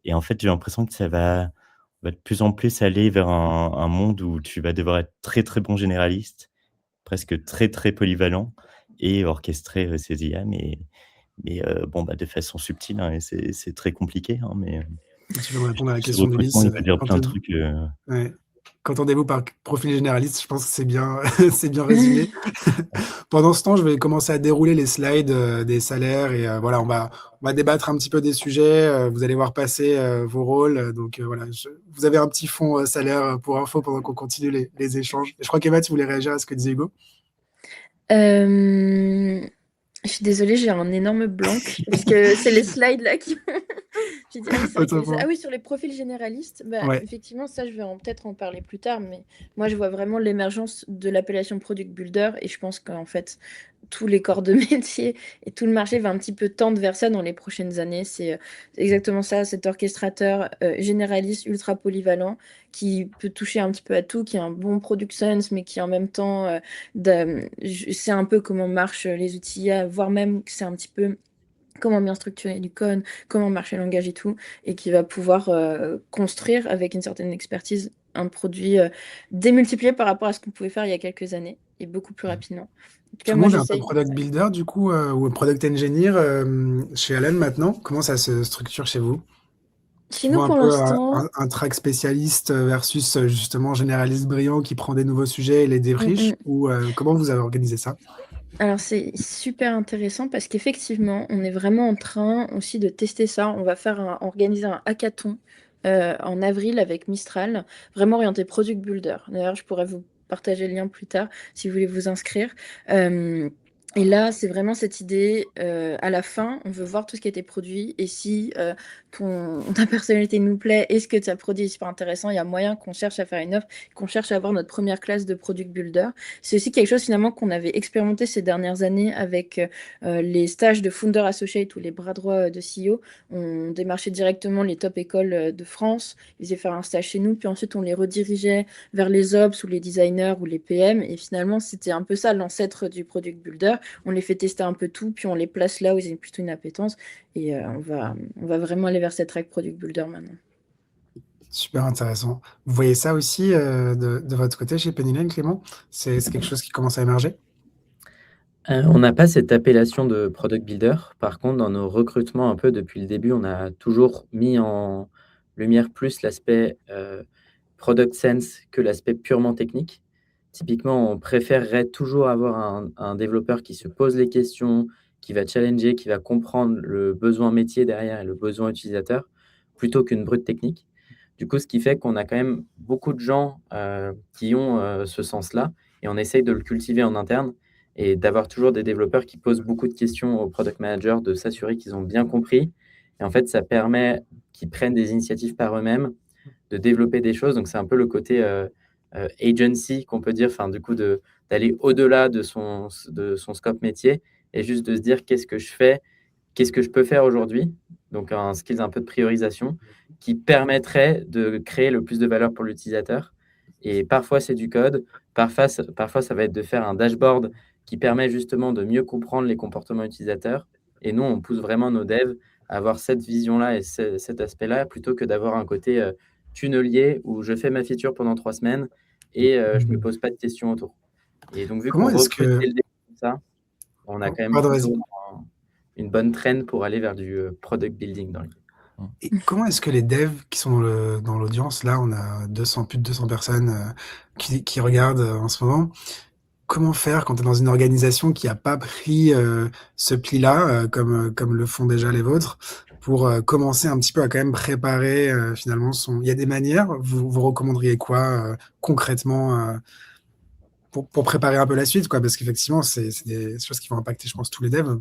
Et en fait, j'ai l'impression que ça va de plus en plus aller vers un monde où tu vas devoir être très, très bon généraliste, presque très, très polyvalent et orchestrer, ces IA, mais bon, bah, de façon subtile, hein, et c'est très compliqué, hein, mais Tu viens de je répondre à la trouve que ce question recrutement, d'Ulysse, il peut dire plein de qu'entendez-vous trucs, ouais. Qu'entendez-vous par profil généraliste? Je pense que c'est bien c'est bien résumé. Pendant ce temps, je vais commencer à dérouler les slides, des salaires et voilà, on va débattre un petit peu des sujets, vous allez voir passer, vos rôles, donc voilà, vous avez un petit fond, salaire, pour info pendant qu'on continue les échanges. Et je crois qu'Emma, tu voulais réagir à ce que disait Hugo? Je suis désolée, j'ai un énorme blanc parce que c'est les slides là qui j'ai dit: «Ah oui, c'est vrai qu'il y Autant avait ça». pour Ah moi. oui, sur les profils généralistes, bah, Ouais. effectivement, ça, je vais peut-être en parler plus tard, mais moi, je vois vraiment l'émergence de l'appellation product builder et je pense qu'en fait, tous les corps de métier et tout le marché va un petit peu tendre vers ça dans les prochaines années. C'est exactement ça, cet orchestrateur, généraliste, ultra polyvalent, qui peut toucher un petit peu à tout, qui a un bon product sense, mais qui en même temps, sait un peu comment marchent les outils IA, voire même que c'est un petit peu comment bien structurer du code, comment marche le langage et tout, et qui va pouvoir construire avec une certaine expertise un produit démultiplié par rapport à ce qu'on pouvait faire il y a quelques années et beaucoup plus rapidement. En tout cas, Tout le moi, monde est un peu j'essaye. product builder du coup, ou product engineer, chez Allen maintenant? Comment ça se structure chez vous? Chez Tu nous, vois un pour peu l'instant, un track spécialiste versus justement généraliste brillant qui prend des nouveaux sujets et les défriche? Ou comment vous avez organisé ça? alors c'est super intéressant parce qu'effectivement, on est vraiment en train aussi de tester ça. On va organiser un hackathon en avril avec Mistral, vraiment orienté product builder. D'ailleurs, je pourrais vous partager le lien plus tard si vous voulez vous inscrire. Euh, et là, c'est vraiment cette idée, à la fin, on veut voir tout ce qui a été produit et si ta personnalité nous plaît et ce que tu as produit est super intéressant, il y a moyen qu'on cherche à faire une offre, qu'on cherche à avoir notre première classe de product builder. C'est aussi quelque chose finalement qu'on avait expérimenté ces dernières années avec les stages de Founder Associate ou les bras droits de CEO. On démarchait directement les top écoles de France, ils faisaient faire un stage chez nous, puis ensuite on les redirigeait vers les ops ou les designers ou les PM. Et finalement, c'était un peu ça l'ancêtre du product builder. On les fait tester un peu tout, puis on les place là où ils ont plutôt une appétence. Et on va vraiment aller vers cette track product builder maintenant. Super intéressant. Vous voyez ça aussi, de votre côté chez Penny Lane, Clément? C'est quelque chose qui commence à émerger? On n'a pas cette appellation de product builder. Par contre, dans nos recrutements, un peu depuis le début, on a toujours mis en lumière plus l'aspect, product sense que l'aspect purement technique. Typiquement, on préférerait toujours avoir un développeur qui se pose les questions, qui va challenger, qui va comprendre le besoin métier derrière et le besoin utilisateur, plutôt qu'une brute technique. Du coup, ce qui fait qu'on a quand même beaucoup de gens, qui ont, ce sens-là et on essaye de le cultiver en interne et d'avoir toujours des développeurs qui posent beaucoup de questions aux product managers, de s'assurer qu'ils ont bien compris et en fait, ça permet qu'ils prennent des initiatives par eux-mêmes, de développer des choses. Donc c'est un peu le côté, agency qu'on peut dire, enfin du coup d'aller au-delà de son scope métier et juste de se dire: «Qu'est-ce que je fais? Qu'est-ce que je peux faire aujourd'hui?» Donc un skills un peu de priorisation qui permettrait de créer le plus de valeur pour l'utilisateur et parfois c'est du code, parfois ça va être de faire un dashboard qui permet justement de mieux comprendre les comportements utilisateurs et nous, on pousse vraiment nos devs à avoir cette vision-là et cet aspect-là plutôt que d'avoir un côté, tunnelier où je fais ma feature pendant 3 semaines et je me Mmh. pose pas de questions autour et donc vu Comment qu'on est-ce recrute que dès le début comme ça, on a quand même pardon, vas-y. plutôt une bonne trend pour aller vers du, product building dans l'équipe. Et comment est-ce que les devs qui sont dans l'audience, là, on a 200, plus de 200 personnes, qui regardent, en ce moment. Comment faire quand tu es dans une organisation qui a pas pris, ce pli-là, comme le font déjà les vôtres, pour commencer un petit peu à quand même préparer finalement Il y a des manières, vous recommanderiez quoi concrètement pour préparer un peu la suite, quoi, parce qu'effectivement, c'est des choses qui vont impacter, je pense, tous les devs.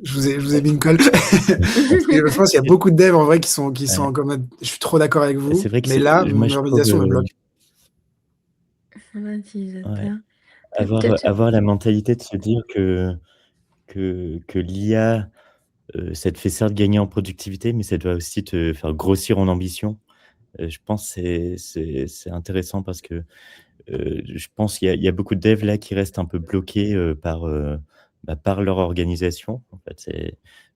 Je vous ai mis une colle. Je pense qu'il y a beaucoup de devs en vrai qui sont en mode je suis trop d'accord avec vous, C'est vrai que mais là, moi, mon je trouve, organisation me bloque. ouais, Peut-être. avoir la mentalité de se dire que l'IA, ça te fait certes gagner en productivité, mais ça doit aussi te faire grossir en ambition. Je pense que c'est intéressant parce que je pense qu'il y a beaucoup de devs là qui restent un peu bloqués par leur organisation. En fait,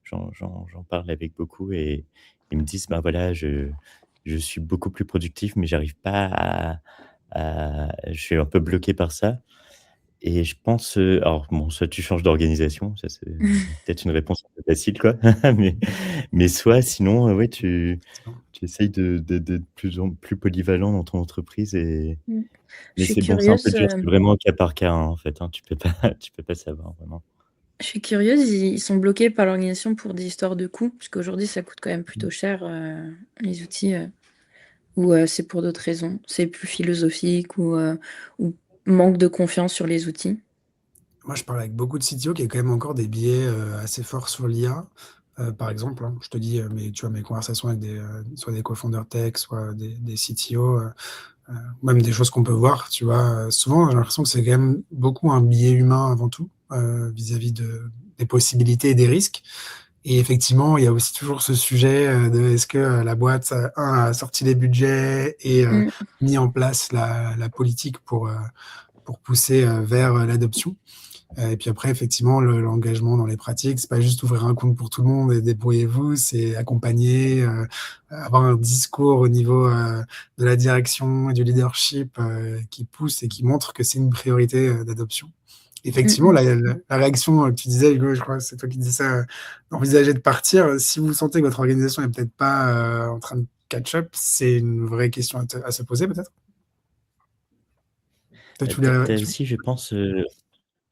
j'en parle avec beaucoup et ils me disent, bah voilà, je suis beaucoup plus productif, mais j'arrive pas je suis un peu bloqué par ça. Et je pense, alors bon, soit tu changes d'organisation, ça c'est peut-être une réponse un peu facile, quoi. Mais, soit sinon, ouais, tu essayes d'être plus polyvalent dans ton entreprise Je mais suis c'est bon, c'est un peu curieuse. dur, c'est vraiment au cas par cas, hein, en fait, hein. Tu peux pas tu peux pas savoir vraiment. Je suis curieuse, ils sont bloqués par l'organisation pour des histoires de coûts, parce qu'aujourd'hui, ça coûte quand même plutôt cher, les outils, ou c'est pour d'autres raisons? C'est plus philosophique ou manque de confiance sur les outils? Moi, je parle avec beaucoup de CTO qui a quand même encore des biais assez forts sur l'IA. Par exemple, hein, je te dis, tu vois, mes conversations avec soit des co-founders tech, soit des CTO, même des choses qu'on peut voir, tu vois. Souvent, j'ai l'impression que c'est quand même beaucoup un biais humain avant tout, vis-à-vis des possibilités et des risques. Et effectivement, il y a aussi toujours ce sujet de est-ce que la boîte a sorti les budgets et Mmh. mis en place la politique pour pousser vers l'adoption. Et puis après, effectivement, l'engagement dans les pratiques, c'est pas juste ouvrir un compte pour tout le monde et débrouillez-vous, c'est accompagner, avoir un discours au niveau de la direction et du leadership qui pousse et qui montre que c'est une priorité d'adoption. Effectivement, Mmh. la réaction que tu disais, Hugo, je crois que c'est toi qui disais ça, d'envisager de partir. Si vous sentez que votre organisation est peut-être pas en train de catch-up, c'est une vraie question à se poser, peut-être. Peut-être vous Tu voulez- as aussi, je pense,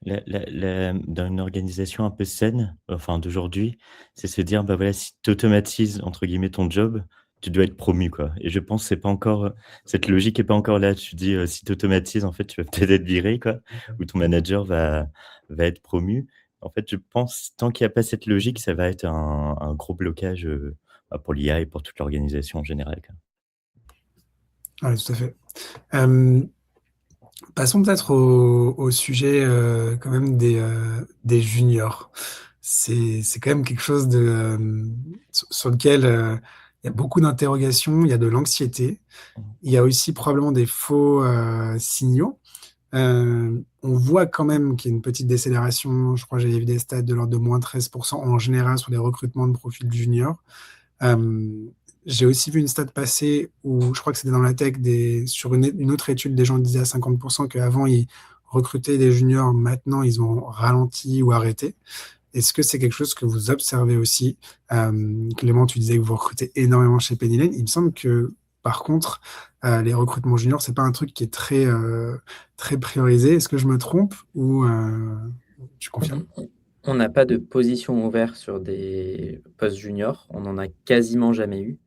dans une organisation un peu saine, enfin d'aujourd'hui, c'est se dire, bah, voilà, si tu «automatises» entre guillemets ton job, tu dois être promu, quoi. Et je pense que c'est pas encore, cette logique est pas encore là. Tu dis, si tu automatises, en fait, tu vas peut-être être viré, quoi, ou ton manager va être promu. En fait, je pense, tant qu'il y a pas cette logique, ça va être un gros blocage, pour l'IA et pour toute l'organisation en général, quoi. Ouais, tout à fait. Euh, Passons peut-être au sujet quand même des juniors. C'est quand même quelque chose sur lequel il y a beaucoup d'interrogations, il y a de l'anxiété, il y a aussi probablement des faux signaux. On voit quand même qu'il y a une petite décélération, je crois que j'ai vu des stats de l'ordre de moins 13% en général sur les recrutements de profils juniors. Euh, j'ai aussi vu une stat passer où je crois que c'était dans la tech, sur une autre étude, des gens disaient à 50% qu'avant ils recrutaient des juniors, maintenant ils ont ralenti ou arrêté. Est-ce que c'est quelque chose que vous observez aussi? Clément, tu disais que vous recrutez énormément chez Penny Lane. Il me semble que par contre, les recrutements juniors, c'est pas un truc qui est très priorisé. Est-ce que je me trompe ou tu confirmes? On n'a pas de position ouverte sur des postes juniors, on n'en a quasiment jamais eu.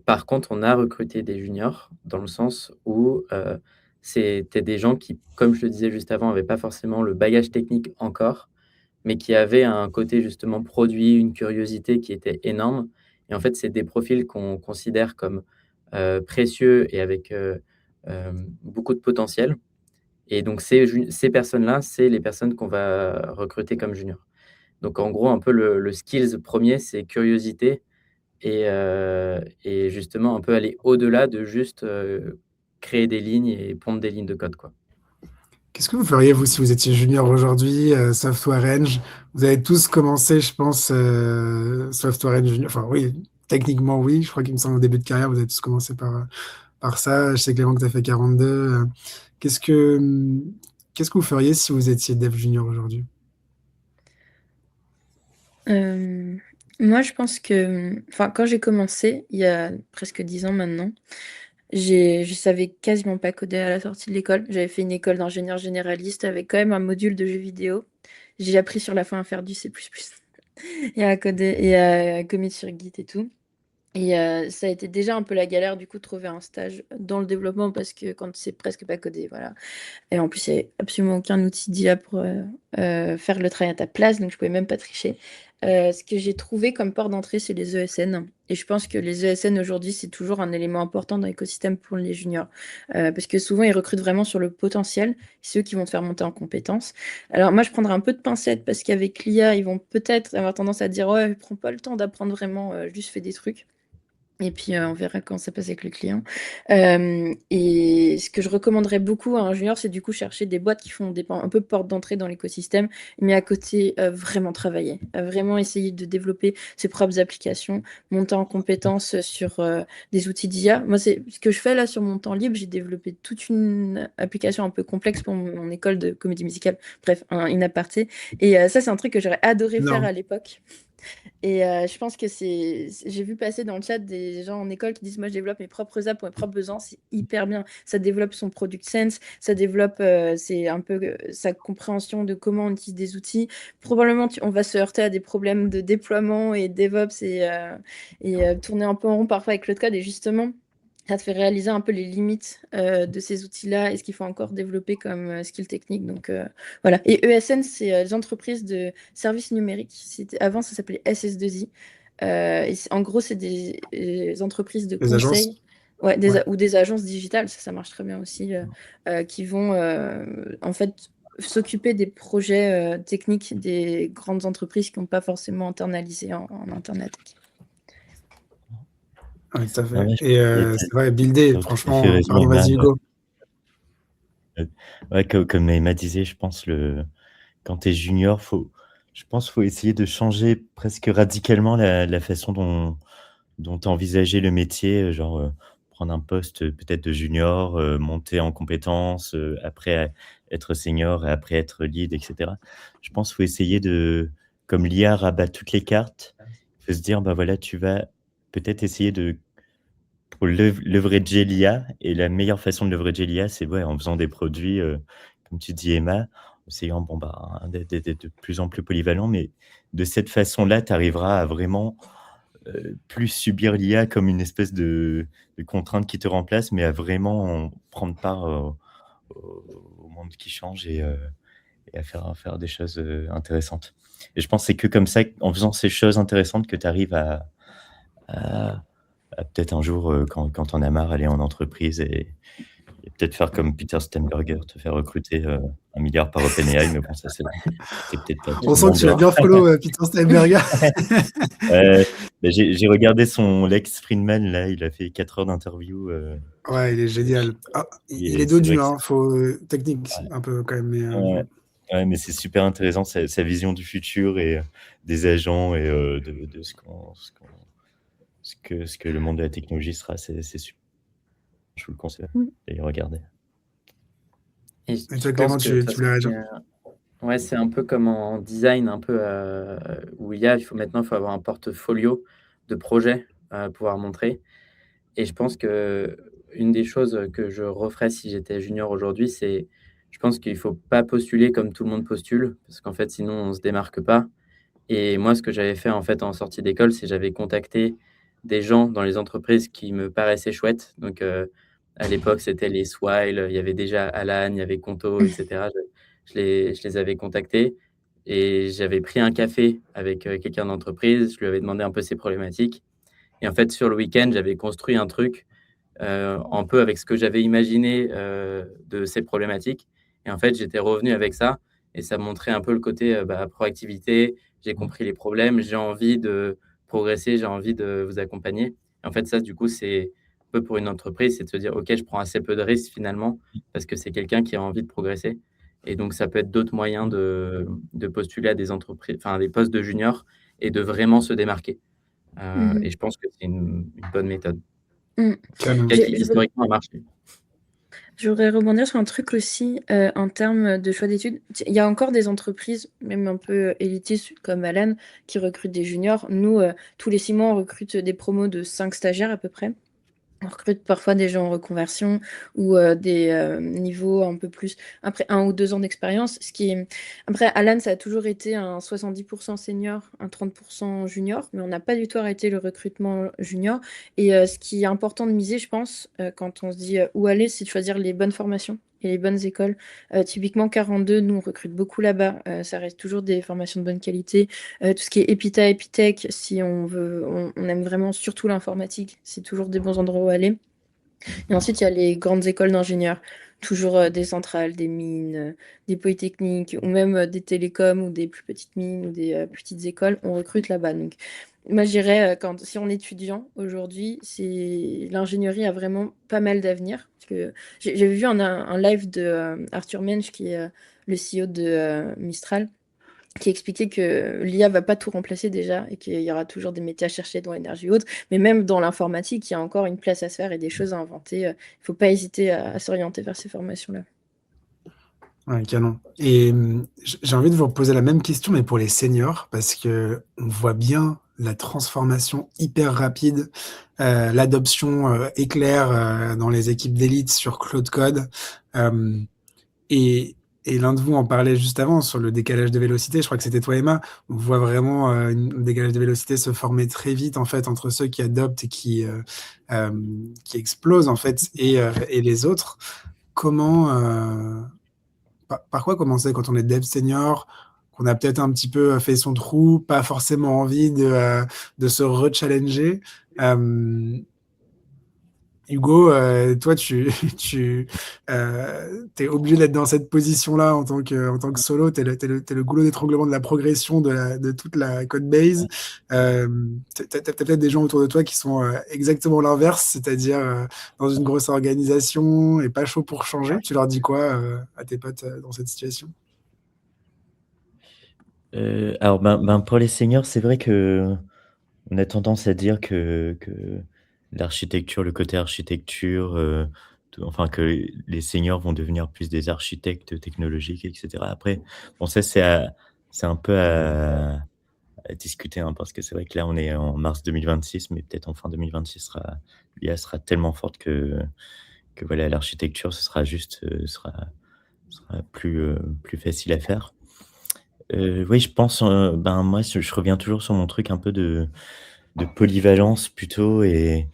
Par contre, on a recruté des juniors dans le sens où, c'était des gens qui, comme je le disais juste avant, n'avaient pas forcément le bagage technique encore, mais qui avaient un côté justement produit, une curiosité qui était énorme et en fait, c'est des profils qu'on considère comme, précieux et avec, beaucoup de potentiel et donc ces personnes-là, c'est les personnes qu'on va recruter comme juniors. Donc en gros, un peu le skills premier, c'est curiosité et justement un peu aller au-delà de juste, créer des lignes et pondre des lignes de code, quoi. Qu'est-ce que vous feriez, vous, si vous étiez junior aujourd'hui, Software Eng? Vous avez tous commencé, je pense, Software Eng junior. Enfin, oui, techniquement, oui. Je crois qu'il me semble au début de carrière, vous avez tous commencé par ça. Je sais, Clément, que tu as fait 42. Qu'est-ce que, qu'est-ce que vous feriez si vous étiez dev junior aujourd'hui? Moi, je pense que, enfin, quand j'ai commencé, il y a presque 10 ans maintenant, je savais quasiment pas coder à la sortie de l'école. J'avais fait une école d'ingénieur généraliste avec quand même un module de jeux vidéo j'ai appris sur la fin à faire du C++ et à coder et à commit sur Git et tout. Et ça a été déjà un peu la galère du coup de trouver un stage dans le développement parce que quand c'est presque pas codé, voilà. Et en plus, il n'y avait absolument aucun outil d'IA pour faire le travail à ta place, donc je pouvais même pas tricher. Ce que j'ai trouvé comme porte d'entrée, c'est les ESN. Et je pense que les ESN aujourd'hui, c'est toujours un élément important dans l'écosystème pour les juniors. Parce que souvent, ils recrutent vraiment sur le potentiel. C'est eux qui vont te faire monter en compétences. Alors moi, je prendrais un peu de pincettes parce qu'avec l'IA, ils vont peut-être avoir tendance à dire ouais, prends pas le temps d'apprendre vraiment, juste fais des trucs. Et puis, on verra comment ça passe avec le client. Et ce que je recommanderais beaucoup à un junior, c'est du coup chercher des boîtes qui font un peu porte d'entrée dans l'écosystème, mais à côté, vraiment travailler. Vraiment essayer de développer ses propres applications, monter en compétences sur des outils d'IA. Moi, c'est ce que je fais là sur mon temps libre. J'ai développé toute une application un peu complexe pour mon école de comédie musicale. Bref, une aparté. Et ça, c'est un truc que j'aurais adoré faire Non. à l'époque. Et je pense que j'ai vu passer dans le chat des gens en école qui disent moi je développe mes propres apps pour mes propres besoins, c'est hyper bien. Ça développe son product sense, ça développe c'est un peu sa compréhension de comment on utilise des outils. Probablement on va se heurter à des problèmes de déploiement et DevOps et tourner un peu en rond parfois avec le code et justement ça te fait réaliser un peu les limites de ces outils-là et ce qu'il faut encore développer comme skill technique. Donc voilà. Et ESN, c'est les entreprises de services numériques. Avant, ça s'appelait SS2I. En gros, c'est des entreprises de Les agences. conseil. Ouais, Ouais. ou des agences digitales, ça marche très bien aussi, qui vont en fait s'occuper des projets techniques des grandes entreprises qui n'ont pas forcément internalisé en Internet. Ouais, tout à fait. Non, mais Et c'est vrai, builder, tout à fait franchement. raison, Pardon, Emma. vas-y, Hugo. Ouais, comme Emma disait, je pense quand tu es junior, faut essayer de changer presque radicalement la façon dont tu envisageais le métier, genre prendre un poste peut-être de junior, monter en compétences, après être senior et après être lead, etc. Je pense qu'il faut essayer comme l'IA rabat toutes les cartes, il faut se dire, bah voilà, tu vas peut-être essayer pour leverager l'IA, et la meilleure façon de leverager l'IA, c'est en faisant des produits, comme tu dis Emma, en essayant d'être de plus en plus polyvalent, mais de cette façon-là, tu arriveras à vraiment plus subir l'IA comme une espèce de contrainte qui te remplace, mais à vraiment prendre part au monde qui change et à faire des choses intéressantes. Et je pense que c'est que comme ça, en faisant ces choses intéressantes, que tu arrives à peut-être un jour, quand on a marre, aller en entreprise et peut-être faire comme Peter Steinberger, te faire recruter 1 milliard par OpenAI, mais bon, ça, c'est peut-être pas On tout le sent que monde. tu l'as bien follow, Peter Steinberger. J'ai regardé son Lex Fridman, là, il a fait 4 heures d'interview. Ouais, il est génial. Il est c'est vrai dodu, que hein, technique un peu quand même. ouais, mais c'est super intéressant, sa vision du futur et des agents et de ce que le monde de la technologie sera. C'est super. Je vous le conseille d'aller regarder. Et Et je toi, pense Clément, que de tu toute voulais façon, réagir? ouais, c'est un peu comme en design, un peu où il faut avoir un portfolio de projets à pouvoir montrer. Et je pense que une des choses que je referais si j'étais junior aujourd'hui, je pense qu'il faut pas postuler comme tout le monde postule, parce qu'en fait, sinon, on se démarque pas. Et moi, ce que j'avais fait, en fait, en sortie d'école, c'est j'avais contacté des gens dans les entreprises qui me paraissaient chouettes. Donc, à l'époque, c'était les Swile, il y avait déjà Alan, il y avait Conto, et cetera. Je les avais contactés et j'avais pris un café avec, quelqu'un d'entreprise. Je lui avais demandé un peu ses problématiques et en fait, sur le week-end, j'avais construit un truc, un peu avec ce que j'avais imaginé, de ces problématiques et en fait, j'étais revenu avec ça et ça montrait un peu le côté, proactivité. J'ai compris les problèmes, j'ai envie de progresser, j'ai envie de vous accompagner. Et en fait, ça, du coup, c'est un peu pour une entreprise, c'est de se dire: «OK, je prends assez peu de risques finalement, parce que c'est quelqu'un qui a envie de progresser» et donc ça peut être d'autres moyens de postuler à des entreprises, enfin, à des postes de junior et de vraiment se démarquer. Et je pense que c'est une bonne méthode. Mmh. Canon. En tout cas, qui historiquement a marché. Je voudrais rebondir sur un truc aussi en termes de choix d'études. Il y a encore des entreprises, même un peu élitistes comme Alan, qui recrutent des juniors. Nous, tous les 6 mois, on recrute des promos de 5 stagiaires à peu près. On recrute parfois des gens en reconversion ou des niveaux un peu plus, après 1 ou 2 ans d'expérience. Après, Alan, ça a toujours été un 70% senior, un 30% junior, mais on n'a pas du tout arrêté le recrutement junior. Et ce qui est important de miser, je pense, quand on se dit où aller, c'est de choisir les bonnes formations et les bonnes écoles. Typiquement, 42, nous, on recrute beaucoup là-bas. Ça reste toujours des formations de bonne qualité. Tout ce qui est Epita, Epitech, si on aime vraiment surtout l'informatique, c'est toujours des bons endroits où aller. Et ensuite, il y a les grandes écoles d'ingénieurs, toujours des centrales, des mines, des polytechniques, ou même des télécoms, ou des plus petites mines, ou des petites écoles. On recrute là-bas. Donc, moi, je dirais, si on est étudiant aujourd'hui, l'ingénierie a vraiment pas mal d'avenir. Parce que j'avais vu un live de Arthur Mensch, qui est le CEO de Mistral, qui expliquait que l'IA va pas tout remplacer déjà et qu'il y aura toujours des métiers à chercher dans l'énergie haute, mais même dans l'informatique, il y a encore une place à se faire et des choses à inventer. Il faut pas hésiter à s'orienter vers ces formations-là. Ouais, canon. Et j'ai envie de vous poser la même question, mais pour les seniors, parce que on voit bien la transformation hyper rapide, l'adoption éclair dans les équipes d'élite sur Claude Code. Euh, et, et l'un de vous en parlait juste avant sur le décalage de vélocité. Je crois que c'était toi, Emma. On voit vraiment un décalage de vélocité se former très vite en fait entre ceux qui adoptent et qui explosent en fait et les autres. Comment par quoi commencer quand on est dev senior, qu'on a peut-être un petit peu fait son trou, pas forcément envie de se re-challenger. Hugo, toi, tu es obligé d'être dans cette position-là en tant que solo. Tu es, t'es le goulot d'étranglement de la progression de toute la code base. Tu as peut-être des gens autour de toi qui sont exactement l'inverse, c'est-à-dire dans une grosse organisation et pas chaud pour changer. Tu leur dis quoi à tes potes dans cette situation? Alors, pour les seniors, c'est vrai que on a tendance à dire que l'architecture, le côté architecture, enfin que les seniors vont devenir plus des architectes technologiques, et cetera. Après, bon, ça, c'est un peu à discuter, hein, parce que c'est vrai que là, on est en mars 2026, mais peut-être en fin 2026, l'IA sera tellement forte que voilà, l'architecture, ce sera juste, sera plus facile à faire. Oui, je pense, moi, je reviens toujours sur mon truc un peu de polyvalence plutôt et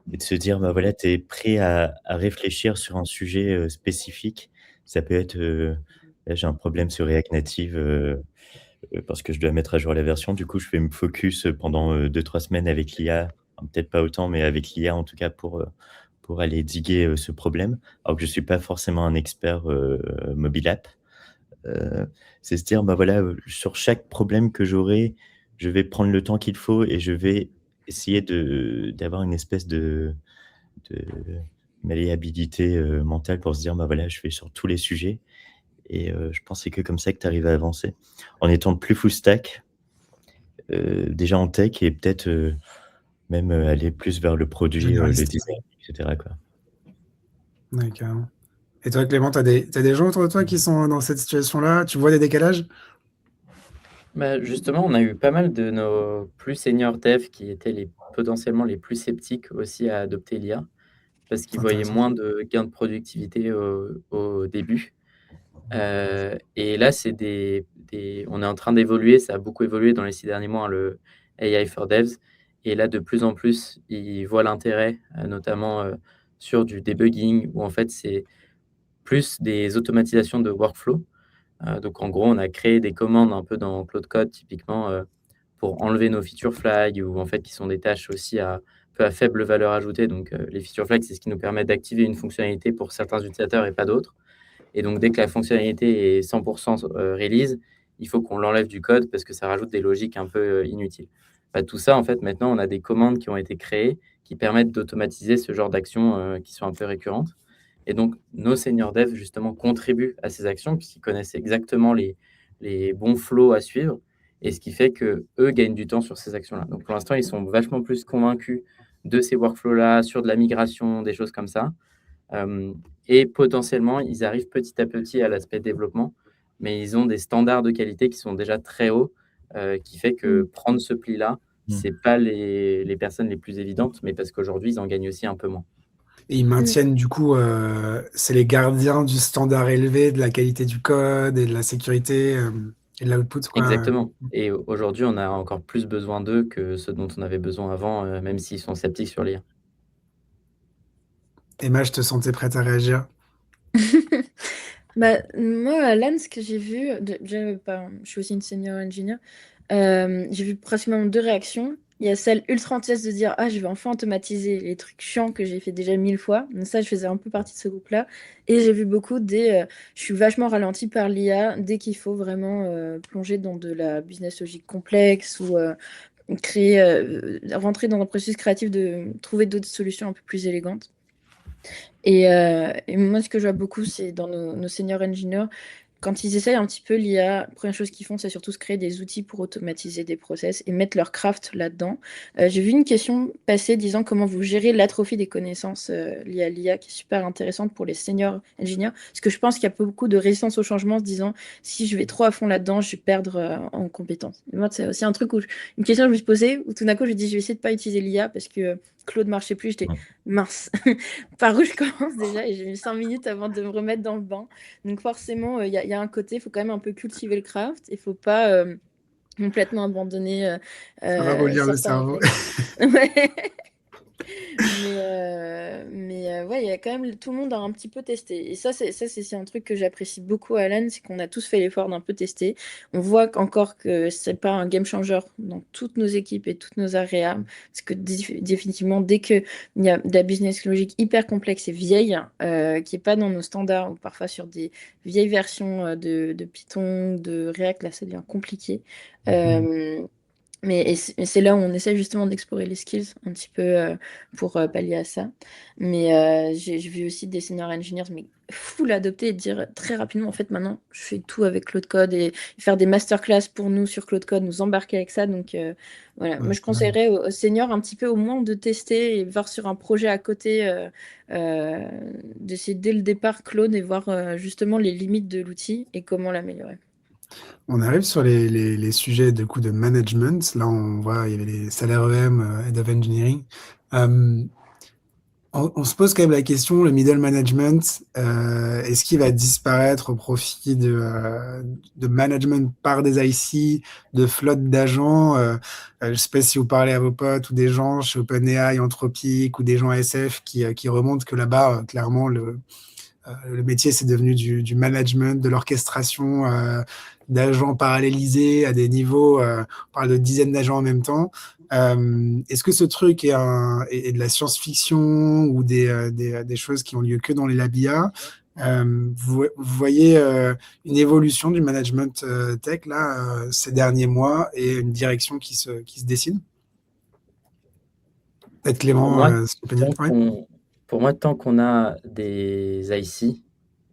de se dire, bah, voilà, tu es prêt à réfléchir sur un sujet, spécifique. Ça peut être, là, j'ai un problème sur React Native, parce que je dois mettre à jour la version. Du coup, je vais me focus, pendant, 2-3 semaines avec l'IA, enfin, peut-être pas autant, mais avec l'IA en tout cas pour aller diguer, ce problème. Alors que je suis pas forcément un expert, mobile app. Heu, c'est se dire, bah, voilà, sur chaque problème que j'aurai, je vais prendre le temps qu'il faut et je vais essayer d'avoir une espèce de malléabilité, mentale pour se dire: «Bah, voilà, je vais sur tous les sujets» et je pense que c'est que comme ça que tu arrives à avancer. En étant plus full stack, déjà en tech et peut-être, même, aller plus vers le produit, le Généraliste. design et cetera, quoi. Ouais, carrément. Et toi, Clément, t'as des gens autour de toi qui sont dans cette situation-là? Tu vois des décalages? Bah, justement, on a eu pas mal de nos plus seniors devs qui étaient potentiellement les plus sceptiques aussi à adopter l'IA, parce qu'ils C'est voyaient intéressant. moins de gains de productivité au début. Et là, on est en train d'évoluer, ça a beaucoup évolué dans les 6 derniers mois, hein, le AI for Devs. Et là, de plus en plus, ils voient l'intérêt, notamment sur du debugging, où en fait, c'est plus des automatisations de workflow. Donc en gros, on a créé des commandes un peu dans Claude Code typiquement, pour enlever nos feature flags ou en fait qui sont des tâches aussi un peu à faible valeur ajoutée. Donc les feature flags, c'est ce qui nous permet d'activer une fonctionnalité pour certains utilisateurs et pas d'autres. Et donc dès que la fonctionnalité est 100 release, il faut qu'on l'enlève du code parce que ça rajoute des logiques un peu inutiles. Bah, tout ça, en fait, maintenant, on a des commandes qui ont été créées qui permettent d'automatiser ce genre d'actions, qui sont un peu récurrentes. Et donc, nos senior devs, justement, contribuent à ces actions puisqu'ils connaissent exactement les bons flows à suivre et ce qui fait qu'eux gagnent du temps sur ces actions-là. Donc, pour l'instant, ils sont vachement plus convaincus de ces workflows-là, sur de la migration, des choses comme ça. Et potentiellement, ils arrivent petit à petit à l'aspect développement, mais ils ont des standards de qualité qui sont déjà très hauts, qui fait que prendre ce pli-là, c'est pas les personnes les plus évidentes, mais parce qu'aujourd'hui, ils en gagnent aussi un peu moins. Et ils maintiennent du coup, c'est les gardiens du standard élevé, de la qualité du code et de la sécurité et de l'output, quoi. Exactement. Et aujourd'hui, on a encore plus besoin d'eux que ce dont on avait besoin avant, même s'ils sont sceptiques sur l'IA. Emma, je te sentais prête à réagir. Bah, moi, à LAN, ce que j'ai vu, je suis aussi une senior engineer, j'ai vu principalement 2 réactions. Il y a celle ultra enthousiaste de dire: «Ah, je vais enfin automatiser les trucs chiants que j'ai fait déjà 1000 fois». Donc ça, je faisais un peu partie de ce groupe-là. Et j'ai vu beaucoup je suis vachement ralentie par l'IA dès qu'il faut vraiment plonger dans de la business logique complexe ou rentrer dans un processus créatif de trouver d'autres solutions un peu plus élégantes. Et moi, ce que je vois beaucoup, c'est dans nos senior engineers, quand ils essayent un petit peu l'IA, première chose qu'ils font, c'est surtout se créer des outils pour automatiser des process et mettre leur craft là-dedans. J'ai vu une question passer disant comment vous gérez l'atrophie des connaissances liées à l'IA, qui est super intéressante pour les senior engineers, parce que je pense qu'il y a beaucoup de résistance au changement, se disant si je vais trop à fond là-dedans, je vais perdre en compétences. Et moi, c'est aussi un truc une question que je me suis posée, où tout d'un coup, je me dis je vais essayer de pas utiliser l'IA parce que Claude marchait plus, j'étais mince, par où je commence déjà, et j'ai mis 5 minutes avant de me remettre dans le bain. Donc forcément, il y a un côté, il faut quand même un peu cultiver le craft. Il ne faut pas complètement abandonner Ça va relire le certains cerveau. réflexes. Ouais. Mais ouais, il y a quand même tout le monde a un petit peu testé. Et ça, c'est un truc que j'apprécie beaucoup à Alan, c'est qu'on a tous fait l'effort d'un peu tester. On voit encore que c'est pas un game changer dans toutes nos équipes et toutes nos aréas. Parce que définitivement, dès qu'il y a de la business logique hyper complexe et vieille, qui n'est pas dans nos standards, ou parfois sur des vieilles versions de Python, de React, là, ça devient compliqué. Mais c'est là où on essaie justement d'explorer les skills un petit peu pour pallier à ça. Mais j'ai vu aussi des senior engineers mais full adopter et dire très rapidement, en fait, maintenant, je fais tout avec Claude Code et faire des masterclass pour nous sur Claude Code, nous embarquer avec ça. Donc voilà, moi je conseillerais aux seniors un petit peu au moins de tester et voir sur un projet à côté, d'essayer dès le départ Claude et voir justement les limites de l'outil et comment l'améliorer. On arrive sur les sujets de coup de management. Là, on voit, il y avait les salaires EM, Head of Engineering. On se pose quand même la question, le middle management, est-ce qu'il va disparaître au profit de management par des IC, de flotte d'agents? Je ne sais pas si vous parlez à vos potes ou des gens chez OpenAI, Anthropic ou des gens SF qui remontent que là-bas, clairement, le métier, c'est devenu du management, de l'orchestration d'agents parallélisés à des niveaux, on parle de dizaines d'agents en même temps. Est-ce que ce truc est de la science-fiction ou des choses qui ont lieu que dans les labs IA? Vous voyez une évolution du management tech là, ces derniers mois et une direction qui se dessine? Peut-être Clément, pour moi, tant qu'on a des IC,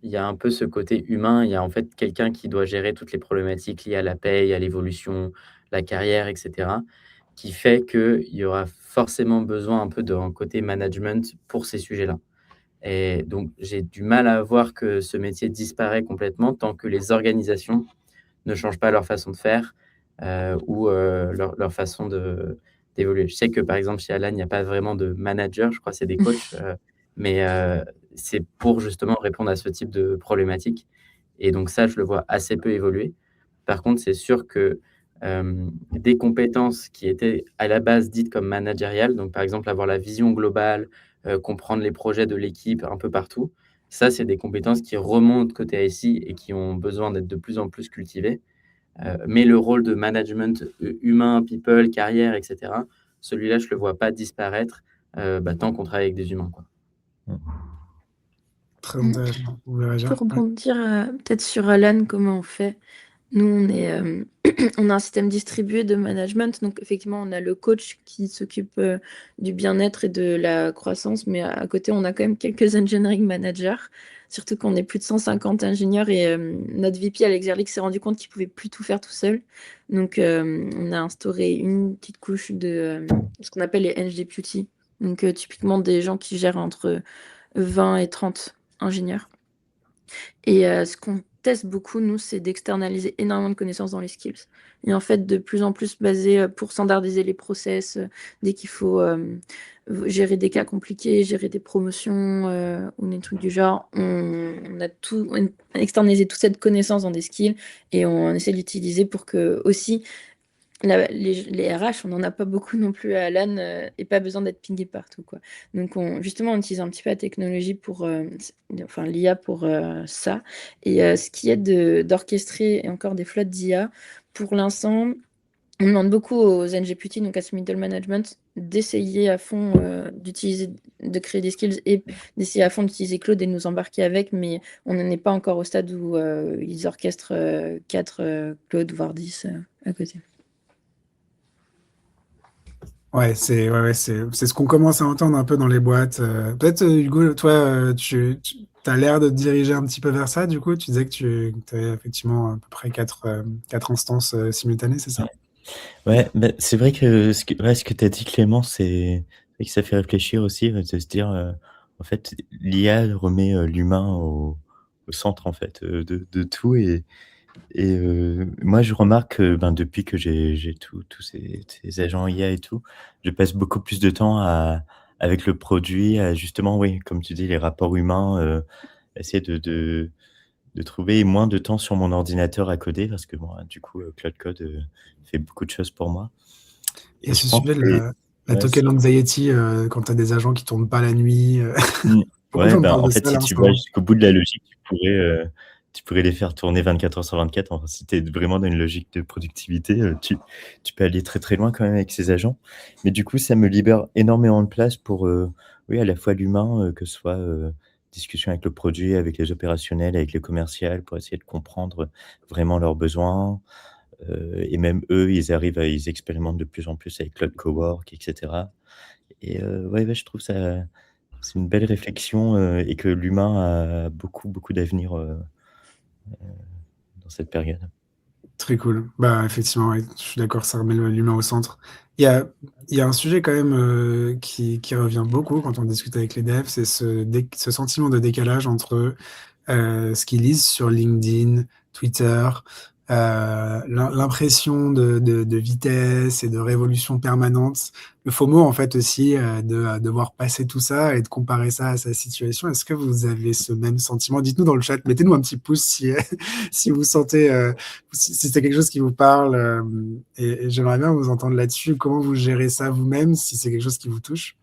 il y a un peu ce côté humain. Il y a en fait quelqu'un qui doit gérer toutes les problématiques liées à la paye, à l'évolution, la carrière, etc., qui fait qu'il y aura forcément besoin un peu d'un côté management pour ces sujets-là. Et donc, j'ai du mal à voir que ce métier disparaît complètement tant que les organisations ne changent pas leur façon de faire ou leur façon d'évoluer. Je sais que, par exemple, chez Alan, il n'y a pas vraiment de manager, je crois que c'est des coachs, mais c'est pour justement répondre à ce type de problématique. Et donc ça, je le vois assez peu évoluer. Par contre, c'est sûr que des compétences qui étaient à la base dites comme managériales, donc par exemple avoir la vision globale, comprendre les projets de l'équipe un peu partout, ça, c'est des compétences qui remontent côté IC et qui ont besoin d'être de plus en plus cultivées. Mais le rôle de management humain, people, carrière, etc., celui-là, je ne le vois pas disparaître tant qu'on travaille avec des humains, quoi. Très intéressant. Pour rebondir peut-être sur Alan, comment on fait? Nous, on a un système distribué de management. Donc, effectivement, on a le coach qui s'occupe du bien-être et de la croissance. Mais à côté, on a quand même quelques engineering managers. Surtout qu'on est plus de 150 ingénieurs. Et notre VP, Alex Zerlich, s'est rendu compte qu'il ne pouvait plus tout faire tout seul. Donc, on a instauré une petite couche de ce qu'on appelle les Eng Deputy. Donc, typiquement, des gens qui gèrent entre 20 et 30 ingénieurs. Et ce qu'on teste beaucoup, nous, c'est d'externaliser énormément de connaissances dans les skills. Et en fait, de plus en plus basé pour standardiser les process, dès qu'il faut gérer des cas compliqués, gérer des promotions ou des trucs du genre, on a tout externalisé toute cette connaissance dans des skills et on essaie d'utiliser pour que aussi les RH, on n'en a pas beaucoup non plus à Alan et pas besoin d'être pingé partout, quoi. Donc justement, on utilise un petit peu la technologie pour, enfin l'IA pour ça. Et ce qui est d'orchestrer et encore des flottes d'IA, pour l'instant, on demande beaucoup aux NGPT, donc à ce middle management, d'essayer à fond de créer des skills et d'essayer à fond d'utiliser Claude et de nous embarquer avec, mais on n'en est pas encore au stade où ils orchestrent 4 Claude, voire 10 à côté. Ouais, c'est ce qu'on commence à entendre un peu dans les boîtes. Peut-être, Hugo, toi, tu as l'air de te diriger un petit peu vers ça, du coup. Tu disais que tu avais effectivement à peu près 4 instances simultanées, c'est ça? Ouais, bah, c'est vrai que ce que tu as dit, Clément, c'est vrai que ça fait réfléchir aussi, de se dire, en fait, l'IA remet l'humain au centre, en fait, de tout. Et moi, je remarque que depuis que j'ai tous ces agents IA et tout, je passe beaucoup plus de temps avec le produit, à justement, oui, comme tu dis, les rapports humains, essayer de trouver moins de temps sur mon ordinateur à coder parce que bon, du coup, Claude Code fait beaucoup de choses pour moi. Et Et je ce pense sujet que de la ouais, token anxiety, quand tu as des agents qui tournent pas la nuit, mmh, beaucoup de ouais, gens me parlent en de fait, ça si là en tu ce vas moment. jusqu'au bout de la logique, tu pourrais les faire tourner 24 heures sur 24. Enfin, si tu es vraiment dans une logique de productivité, tu peux aller très, très loin quand même avec ces agents. Mais du coup, ça me libère énormément de place pour, oui, à la fois l'humain, que ce soit, discussion avec le produit, avec les opérationnels, avec les commerciales, pour essayer de comprendre vraiment leurs besoins. Et même eux, ils expérimentent de plus en plus avec Cloud Cowork et cetera. Et ouais, je trouve ça c'est une belle réflexion, et que l'humain a beaucoup, beaucoup d'avenir, dans cette période. Très cool. Bah, effectivement, ouais, je suis d'accord, ça remet l'humain au centre. Il y a un sujet quand même qui revient beaucoup quand on discute avec les devs, c'est ce sentiment de décalage entre ce qu'ils lisent sur LinkedIn, Twitter, l'impression de vitesse et de révolution permanente. Le FOMO, en fait, aussi, de devoir passer tout ça et de comparer ça à sa situation. Est-ce que vous avez ce même sentiment? Dites-nous dans le chat, mettez-nous un petit pouce si, si vous sentez, si c'est quelque chose qui vous parle. Et j'aimerais bien vous entendre là-dessus. Comment vous gérez ça vous-même, si c'est quelque chose qui vous touche?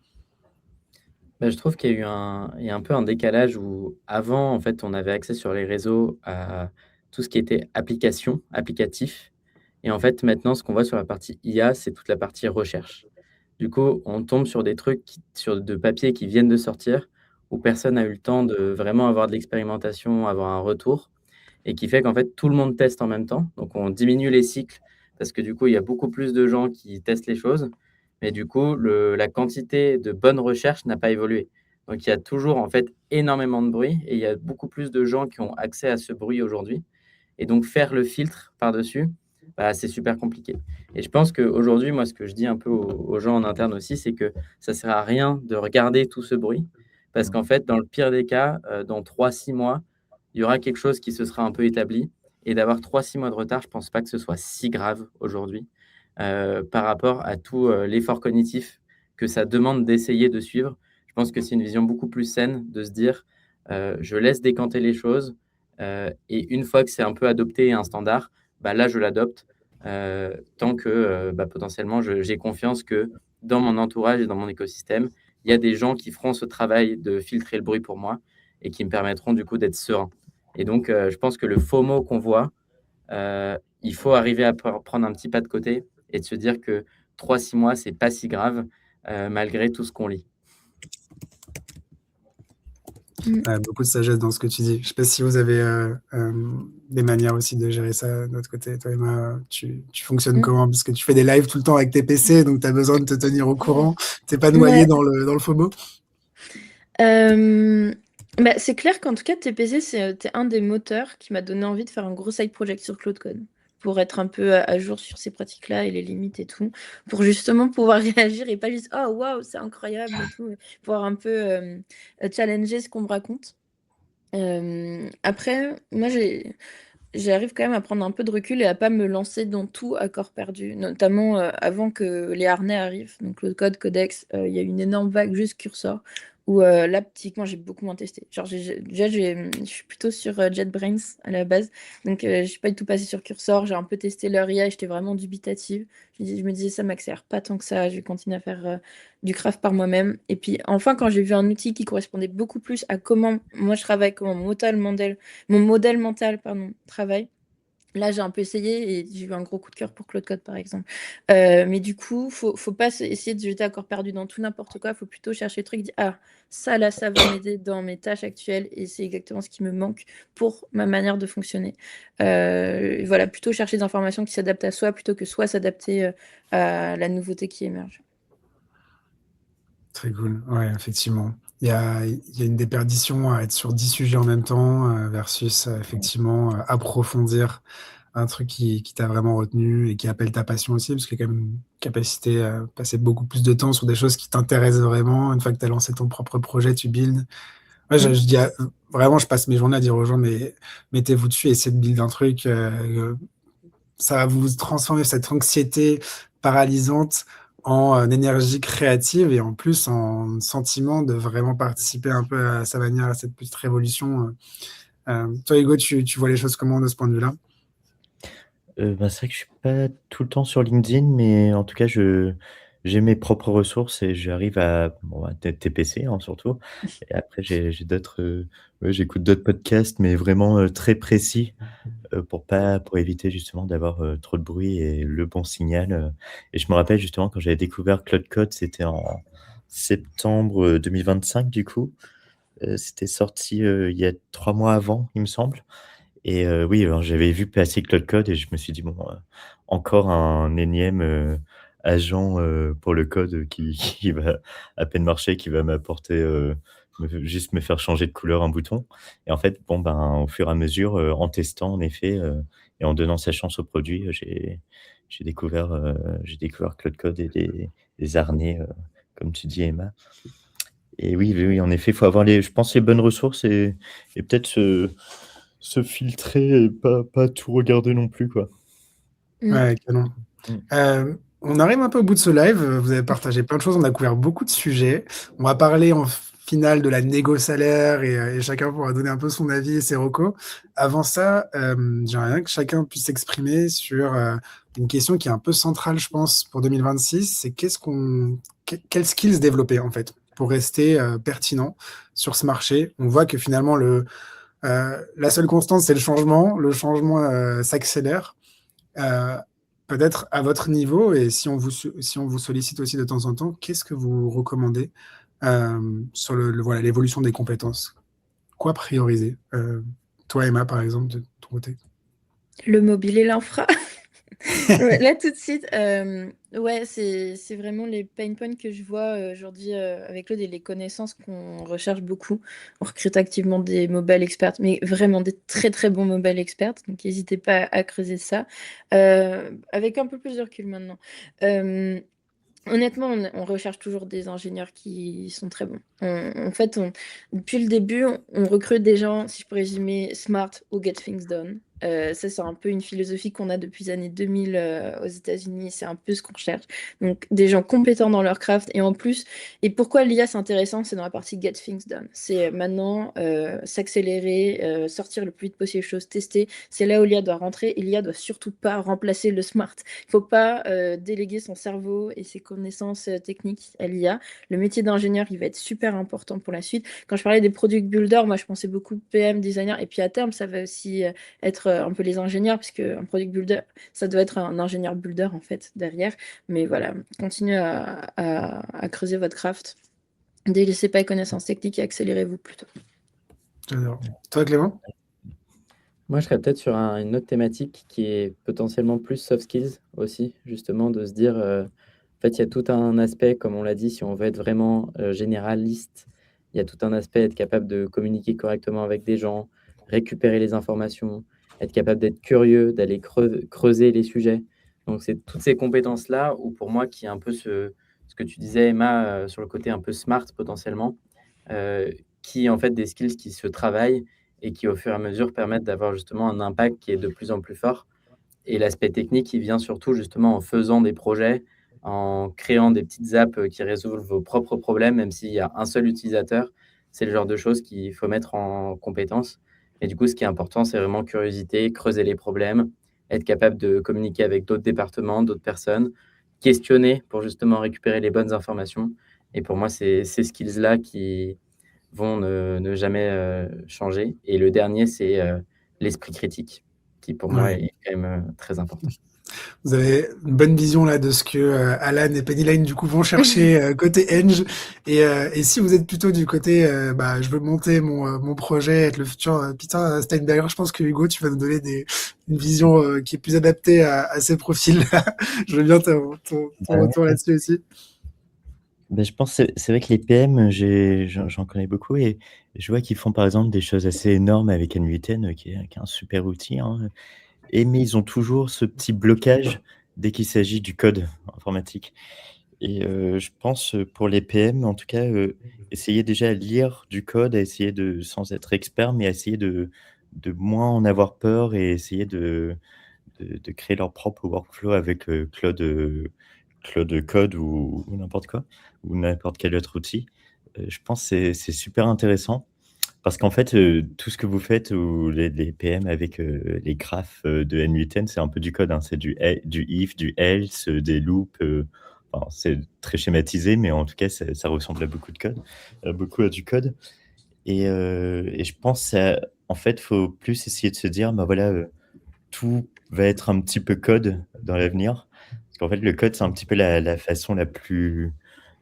Bah, je trouve qu'il y a il y a un peu un décalage où avant, en fait, on avait accès sur les réseaux à tout ce qui était applicatif. Et en fait, maintenant, ce qu'on voit sur la partie IA, c'est toute la partie recherche. Du coup, on tombe sur des trucs sur de papiers qui viennent de sortir, où personne n'a eu le temps de vraiment avoir de l'expérimentation, avoir un retour, et qui fait qu'en fait, tout le monde teste en même temps. Donc, on diminue les cycles parce que du coup, il y a beaucoup plus de gens qui testent les choses. Mais du coup, la quantité de bonnes recherches n'a pas évolué. Donc, il y a toujours en fait énormément de bruit et il y a beaucoup plus de gens qui ont accès à ce bruit aujourd'hui. Et donc, faire le filtre par-dessus, bah, c'est super compliqué. Et je pense qu'aujourd'hui, moi, ce que je dis un peu aux gens en interne aussi, c'est que ça ne sert à rien de regarder tout ce bruit. Parce qu'en fait, dans le pire des cas, dans 3, 6 mois, il y aura quelque chose qui se sera un peu établi. Et d'avoir 3, 6 mois de retard, je ne pense pas que ce soit si grave aujourd'hui par rapport à tout l'effort cognitif que ça demande d'essayer de suivre. Je pense que c'est une vision beaucoup plus saine de se dire je laisse décanter les choses et une fois que c'est un peu adopté un standard, bah là je l'adopte tant que bah, potentiellement j'ai confiance que dans mon entourage et dans mon écosystème, il y a des gens qui feront ce travail de filtrer le bruit pour moi et qui me permettront du coup d'être serein. Et donc, je pense que le FOMO qu'on voit, il faut arriver à prendre un petit pas de côté et de se dire que 3, 6 mois, c'est pas si grave, malgré tout ce qu'on lit. Beaucoup de sagesse dans ce que tu dis. Je sais pas si vous avez des manières aussi de gérer ça de notre côté. Toi, Emma, tu fonctionnes comment? Parce que tu fais des lives tout le temps avec tes PC, donc tu as besoin de te tenir au courant. T'es pas noyé Ouais. dans le FOMO? Bah, c'est clair qu'en tout cas, TPC, c'était un des moteurs qui m'a donné envie de faire un gros side project sur Claude Code pour être un peu à jour sur ces pratiques-là et les limites et tout, pour justement pouvoir réagir et pas juste « Oh, waouh, c'est incroyable » et tout, pouvoir un peu challenger ce qu'on me raconte. Après, moi, j'arrive quand même à prendre un peu de recul et à pas me lancer dans tout à corps perdu, notamment avant que les harnais arrivent. Donc le code Codex, il y a eu une énorme vague juste Cursor où là, typiquement, j'ai beaucoup moins testé. Genre, déjà, je suis plutôt sur JetBrains à la base. Donc, je suis pas du tout passée sur Cursor. J'ai un peu testé leur IA et j'étais vraiment dubitative. Je me disais, ça m'accélère pas tant que ça. Je vais continuer à faire du craft par moi-même. Et puis, enfin, quand j'ai vu un outil qui correspondait beaucoup plus à comment moi je travaille, comment mon modèle mental, pardon, travaille. Là, j'ai un peu essayé et j'ai eu un gros coup de cœur pour Claude Code, par exemple. Mais du coup, faut pas essayer de jeter à corps perdu dans tout n'importe quoi. Faut plutôt chercher le truc, dire, ah, ça, là, ça va m'aider dans mes tâches actuelles et c'est exactement ce qui me manque pour ma manière de fonctionner. Voilà, plutôt chercher des informations qui s'adaptent à soi plutôt que soit s'adapter à la nouveauté qui émerge. Très cool. Ouais, effectivement. Il y a une déperdition à être sur 10 sujets en même temps versus effectivement approfondir un truc qui t'a vraiment retenu et qui appelle ta passion aussi, parce qu'il y a quand même une capacité à passer beaucoup plus de temps sur des choses qui t'intéressent vraiment. Une fois que tu as lancé ton propre projet, tu builds. Moi, je dis vraiment, je passe mes journées à dire aux gens, mais mettez-vous dessus, essayez de build un truc. Ça va vous transformer cette anxiété paralysante en énergie créative et en plus en sentiment de vraiment participer un peu à sa manière à cette petite révolution. Toi, Hugo, tu vois les choses comment de ce point de vue-là? Bah, c'est vrai que je suis pas tout le temps sur LinkedIn, mais en tout cas, j'ai mes propres ressources et j'arrive à bon, à TPC, hein, surtout. Et après j'ai d'autres, ouais, j'écoute d'autres podcasts, mais vraiment, très précis, pour éviter justement d'avoir, trop de bruit et le bon signal, et je me rappelle justement quand j'avais découvert Claude Code, c'était en septembre, 2025 du coup. C'était sorti, il y a 3 mois avant, il me semble. Et oui, alors j'avais vu passer Claude Code et je me suis dit: «Bon, encore un énième, agent, pour le code, qui va à peine marcher, qui va m'apporter, juste me faire changer de couleur un bouton». Et en fait, bon, ben, au fur et à mesure, en testant en effet, et en donnant sa chance au produit, j'ai découvert Claude Code et les harnais, comme tu dis Emma. Et oui, oui, oui, en effet, il faut avoir je pense les bonnes ressources et peut-être se filtrer et pas tout regarder non plus, quoi. Ouais, canon. Mmh. On arrive un peu au bout de ce live. Vous avez partagé plein de choses. On a couvert beaucoup de sujets. On va parler en finale de la négo salaire et chacun pourra donner un peu son avis et ses recos. Avant ça, j'aimerais bien que chacun puisse s'exprimer sur une question qui est un peu centrale, je pense, pour 2026. C'est quels skills développer, en fait, pour rester pertinent sur ce marché. On voit que finalement, la seule constante, c'est le changement. Le changement s'accélère. Euh, Peut-être à votre niveau, et si on vous sollicite aussi de temps en temps, qu'est-ce que vous recommandez sur voilà, l'évolution des compétences? Quoi prioriser? Toi, Emma, par exemple, de ton côté. Le mobile et l'infra. Ouais, là, tout de suite, ouais, c'est vraiment les pain points que je vois aujourd'hui avec Claude et les connaissances qu'on recherche beaucoup. On recrute activement des mobile experts, mais vraiment des très très bons mobile experts. Donc, n'hésitez pas à creuser ça. Avec un peu plus de recul maintenant. Honnêtement, on recherche toujours des ingénieurs qui sont très bons. En fait, depuis le début, on recrute des gens, si je peux résumer, smart ou get things done. Ça, c'est un peu une philosophie qu'on a depuis les années 2000 aux États-Unis. C'est un peu ce qu'on cherche. Donc, des gens compétents dans leur craft. Et en plus, et pourquoi l'IA, c'est intéressant, c'est dans la partie get things done. C'est maintenant s'accélérer, sortir le plus vite possible les choses, tester. C'est là où l'IA doit rentrer. Et l'IA doit surtout pas remplacer le smart. Il ne faut pas déléguer son cerveau et ses connaissances techniques à l'IA. Le métier d'ingénieur, il va être super important pour la suite. Quand je parlais des product builders, moi, je pensais beaucoup PM, designer. Et puis à terme, ça va aussi être un peu les ingénieurs, puisque un product builder, ça doit être un ingénieur builder, en fait, derrière. Mais voilà, continuez à creuser votre craft. Délaissez pas les connaissances techniques et accélérez-vous plutôt. J'adore. Toi, Clément? Moi, je serais peut-être sur une autre thématique qui est potentiellement plus soft skills aussi, justement, de se dire, en fait, il y a tout un aspect, comme on l'a dit, si on veut être vraiment généraliste, il y a tout un aspect, être capable de communiquer correctement avec des gens, récupérer les informations, être capable d'être curieux, d'aller creuser les sujets. Donc, c'est toutes ces compétences-là, où pour moi, qui est un peu ce que tu disais, Emma, sur le côté un peu smart potentiellement, euh, en fait, des skills qui se travaillent et qui, au fur et à mesure, permettent d'avoir justement un impact qui est de plus en plus fort. Et l'aspect technique, il vient surtout justement en faisant des projets, en créant des petites apps qui résolvent vos propres problèmes, même s'il y a un seul utilisateur. C'est le genre de choses qu'il faut mettre en compétence. Et du coup, ce qui est important, c'est vraiment curiosité, creuser les problèmes, être capable de communiquer avec d'autres départements, d'autres personnes, questionner pour justement récupérer les bonnes informations. Et pour moi, c'est ces skills-là qui vont ne jamais changer. Et le dernier, c'est l'esprit critique, qui pour moi Ouais. est quand même très important. Vous avez une bonne vision là de ce que Alan et Pennyline du coup vont chercher côté Eng et si vous êtes plutôt du côté je veux monter mon projet, être le futur Peter Steinberger, je pense que Hugo tu vas nous donner une vision qui est plus adaptée à ces profils-là. Je veux bien ton retour là-dessus aussi. Je pense que c'est vrai que les PM, j'en connais beaucoup et je vois qu'ils font par exemple des choses assez énormes avec N8N, qui est un super outil, hein. Mais ils ont toujours ce petit blocage dès qu'il s'agit du code informatique. Et je pense pour les PM, en tout cas, essayer déjà à lire du code, à essayer sans être expert, mais à essayer de moins en avoir peur et essayer de créer leur propre workflow avec Claude Code ou n'importe quoi, ou n'importe quel autre outil. Je pense que c'est super intéressant parce qu'en fait, tout ce que vous faites ou les PM avec les graphes de N8N, c'est un peu du code, hein. C'est du if, du else, des loops. Enfin, c'est très schématisé, mais en tout cas, ça ressemble à beaucoup de code, beaucoup à du code. Et je pense, en fait, il faut plus essayer de se dire, voilà, tout va être un petit peu code dans l'avenir. Parce qu'en fait, le code, c'est un petit peu la façon la plus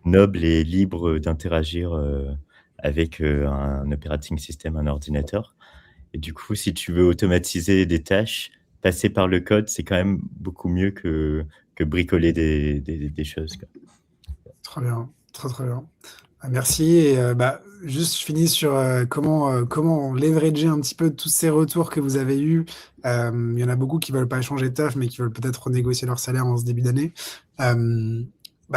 noble et libre d'interagir avec un operating system, un ordinateur. Et du coup, si tu veux automatiser des tâches, passer par le code, c'est quand même beaucoup mieux que bricoler des choses, quoi. Très bien, très très bien. Merci et juste je finis sur comment leverager un petit peu tous ces retours que vous avez eus. Il y en a beaucoup qui veulent pas changer de taf, mais qui veulent peut-être renégocier leur salaire en ce début d'année.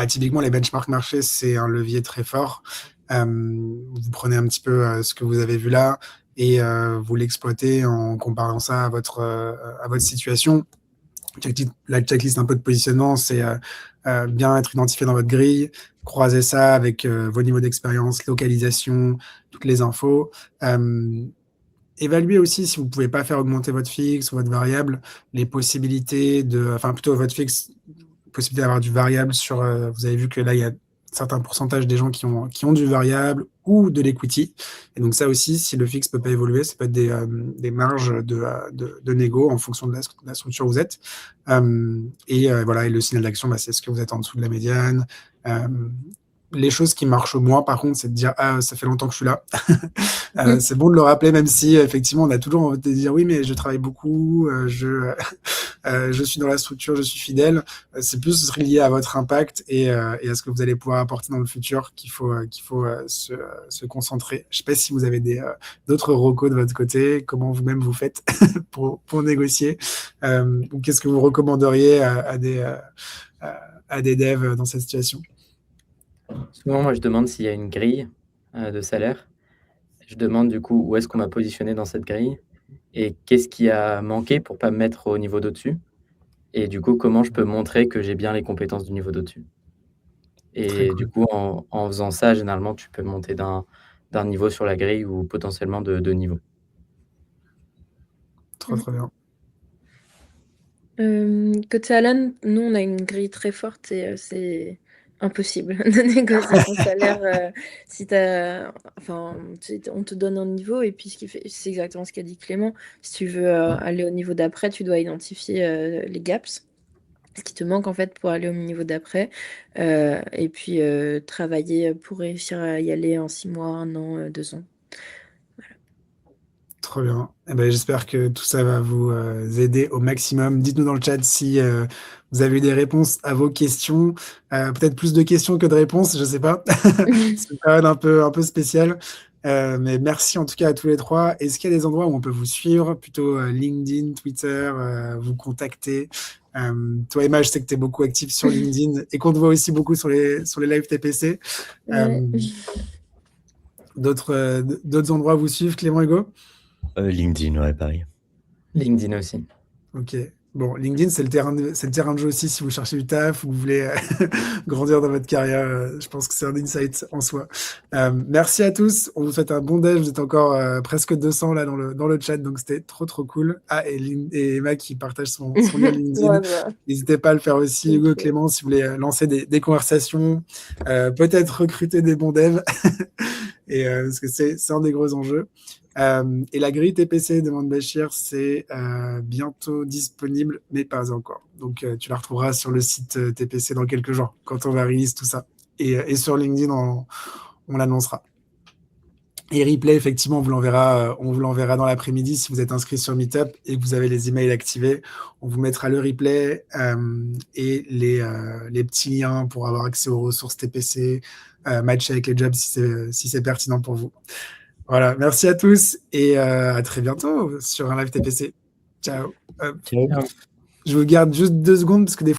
Typiquement, les benchmarks marchés, c'est un levier très fort. Vous prenez un petit peu ce que vous avez vu là et vous l'exploitez en comparant ça à votre situation. La checklist un peu de positionnement, c'est bien être identifié dans votre grille, croiser ça avec vos niveaux d'expérience, localisation, toutes les infos. Évaluer aussi, si vous ne pouvez pas faire augmenter votre fixe ou votre variable, les possibilités plutôt votre fixe, possibilité d'avoir du variable sur, vous avez vu que là, il y a certains pourcentages des gens qui ont du variable ou de l'equity. Et donc ça aussi, si le fixe ne peut pas évoluer, ça peut être des marges de négo en fonction de la structure où vous êtes. Et le signal d'action, c'est ce que vous êtes en dessous de la médiane. Les choses qui marchent moins, par contre, c'est de dire « Ah, ça fait longtemps que je suis là ». C'est bon de le rappeler, même si, effectivement, on a toujours envie de dire « Oui, mais je travaille beaucoup, je suis dans la structure, je suis fidèle ». C'est plus lié à votre impact et à ce que vous allez pouvoir apporter dans le futur qu'il faut se concentrer. Je ne sais pas si vous avez d'autres recos de votre côté, comment vous-même vous faites pour négocier, ou qu'est-ce que vous recommanderiez à des devs dans cette situation? Souvent, moi, je demande s'il y a une grille de salaire. Je demande du coup où est-ce qu'on m'a positionné dans cette grille et qu'est-ce qui a manqué pour pas me mettre au niveau d'au-dessus. Et du coup, comment je peux montrer que j'ai bien les compétences du niveau d'au-dessus. Très Et cool. du coup, en faisant ça, généralement, tu peux monter d'un niveau sur la grille ou potentiellement de 2 niveaux. Très, très bien. Côté Alan, nous, on a une grille très forte et c'est impossible de négocier ton salaire si on te donne un niveau et puis c'est exactement ce qu'a dit Clément. Si tu veux aller au niveau d'après, tu dois identifier les gaps, ce qui te manque en fait pour aller au niveau d'après, et puis travailler pour réussir à y aller en 6 mois, 1 an, 2 ans. Trop bien. J'espère que tout ça va vous aider au maximum. Dites-nous dans le chat si vous avez eu des réponses à vos questions. Peut-être plus de questions que de réponses, je sais pas. C'est une période un peu spéciale. Mais merci en tout cas à tous les trois. Est-ce qu'il y a des endroits où on peut vous suivre? Plutôt LinkedIn, Twitter, vous contacter? Toi, Emma, je sais que tu es beaucoup active sur LinkedIn et qu'on te voit aussi beaucoup sur les lives TPC. Ouais. D'autres endroits à vous suivre, Clément, Hugo? LinkedIn, ouais, pareil. LinkedIn aussi. Ok. Bon, LinkedIn, c'est le terrain de jeu aussi si vous cherchez du taf ou vous voulez grandir dans votre carrière. Je pense que c'est un insight en soi. Merci à tous. On vous souhaite un bon déj. Vous êtes encore presque 200 là dans le chat, donc c'était trop cool. Ah, et Emma qui partage son lien LinkedIn. Ouais, bah, N'hésitez pas à le faire aussi, Hugo, ok. Clément, si vous voulez lancer des conversations, peut-être recruter des bons devs, parce que c'est un des gros enjeux. Et la grille TPC, demande Bachir, c'est bientôt disponible, mais pas encore. Donc, tu la retrouveras sur le site TPC dans quelques jours, quand on va release tout ça. Et sur LinkedIn, on l'annoncera. Et replay, effectivement, on vous l'enverra dans l'après-midi si vous êtes inscrit sur Meetup et que vous avez les emails activés. On vous mettra le replay et les petits liens pour avoir accès aux ressources TPC, matcher avec les jobs si c'est pertinent pour vous. Voilà, merci à tous et à très bientôt sur un live TPC. Ciao. Ciao. Je vous garde juste 2 secondes parce que des fois,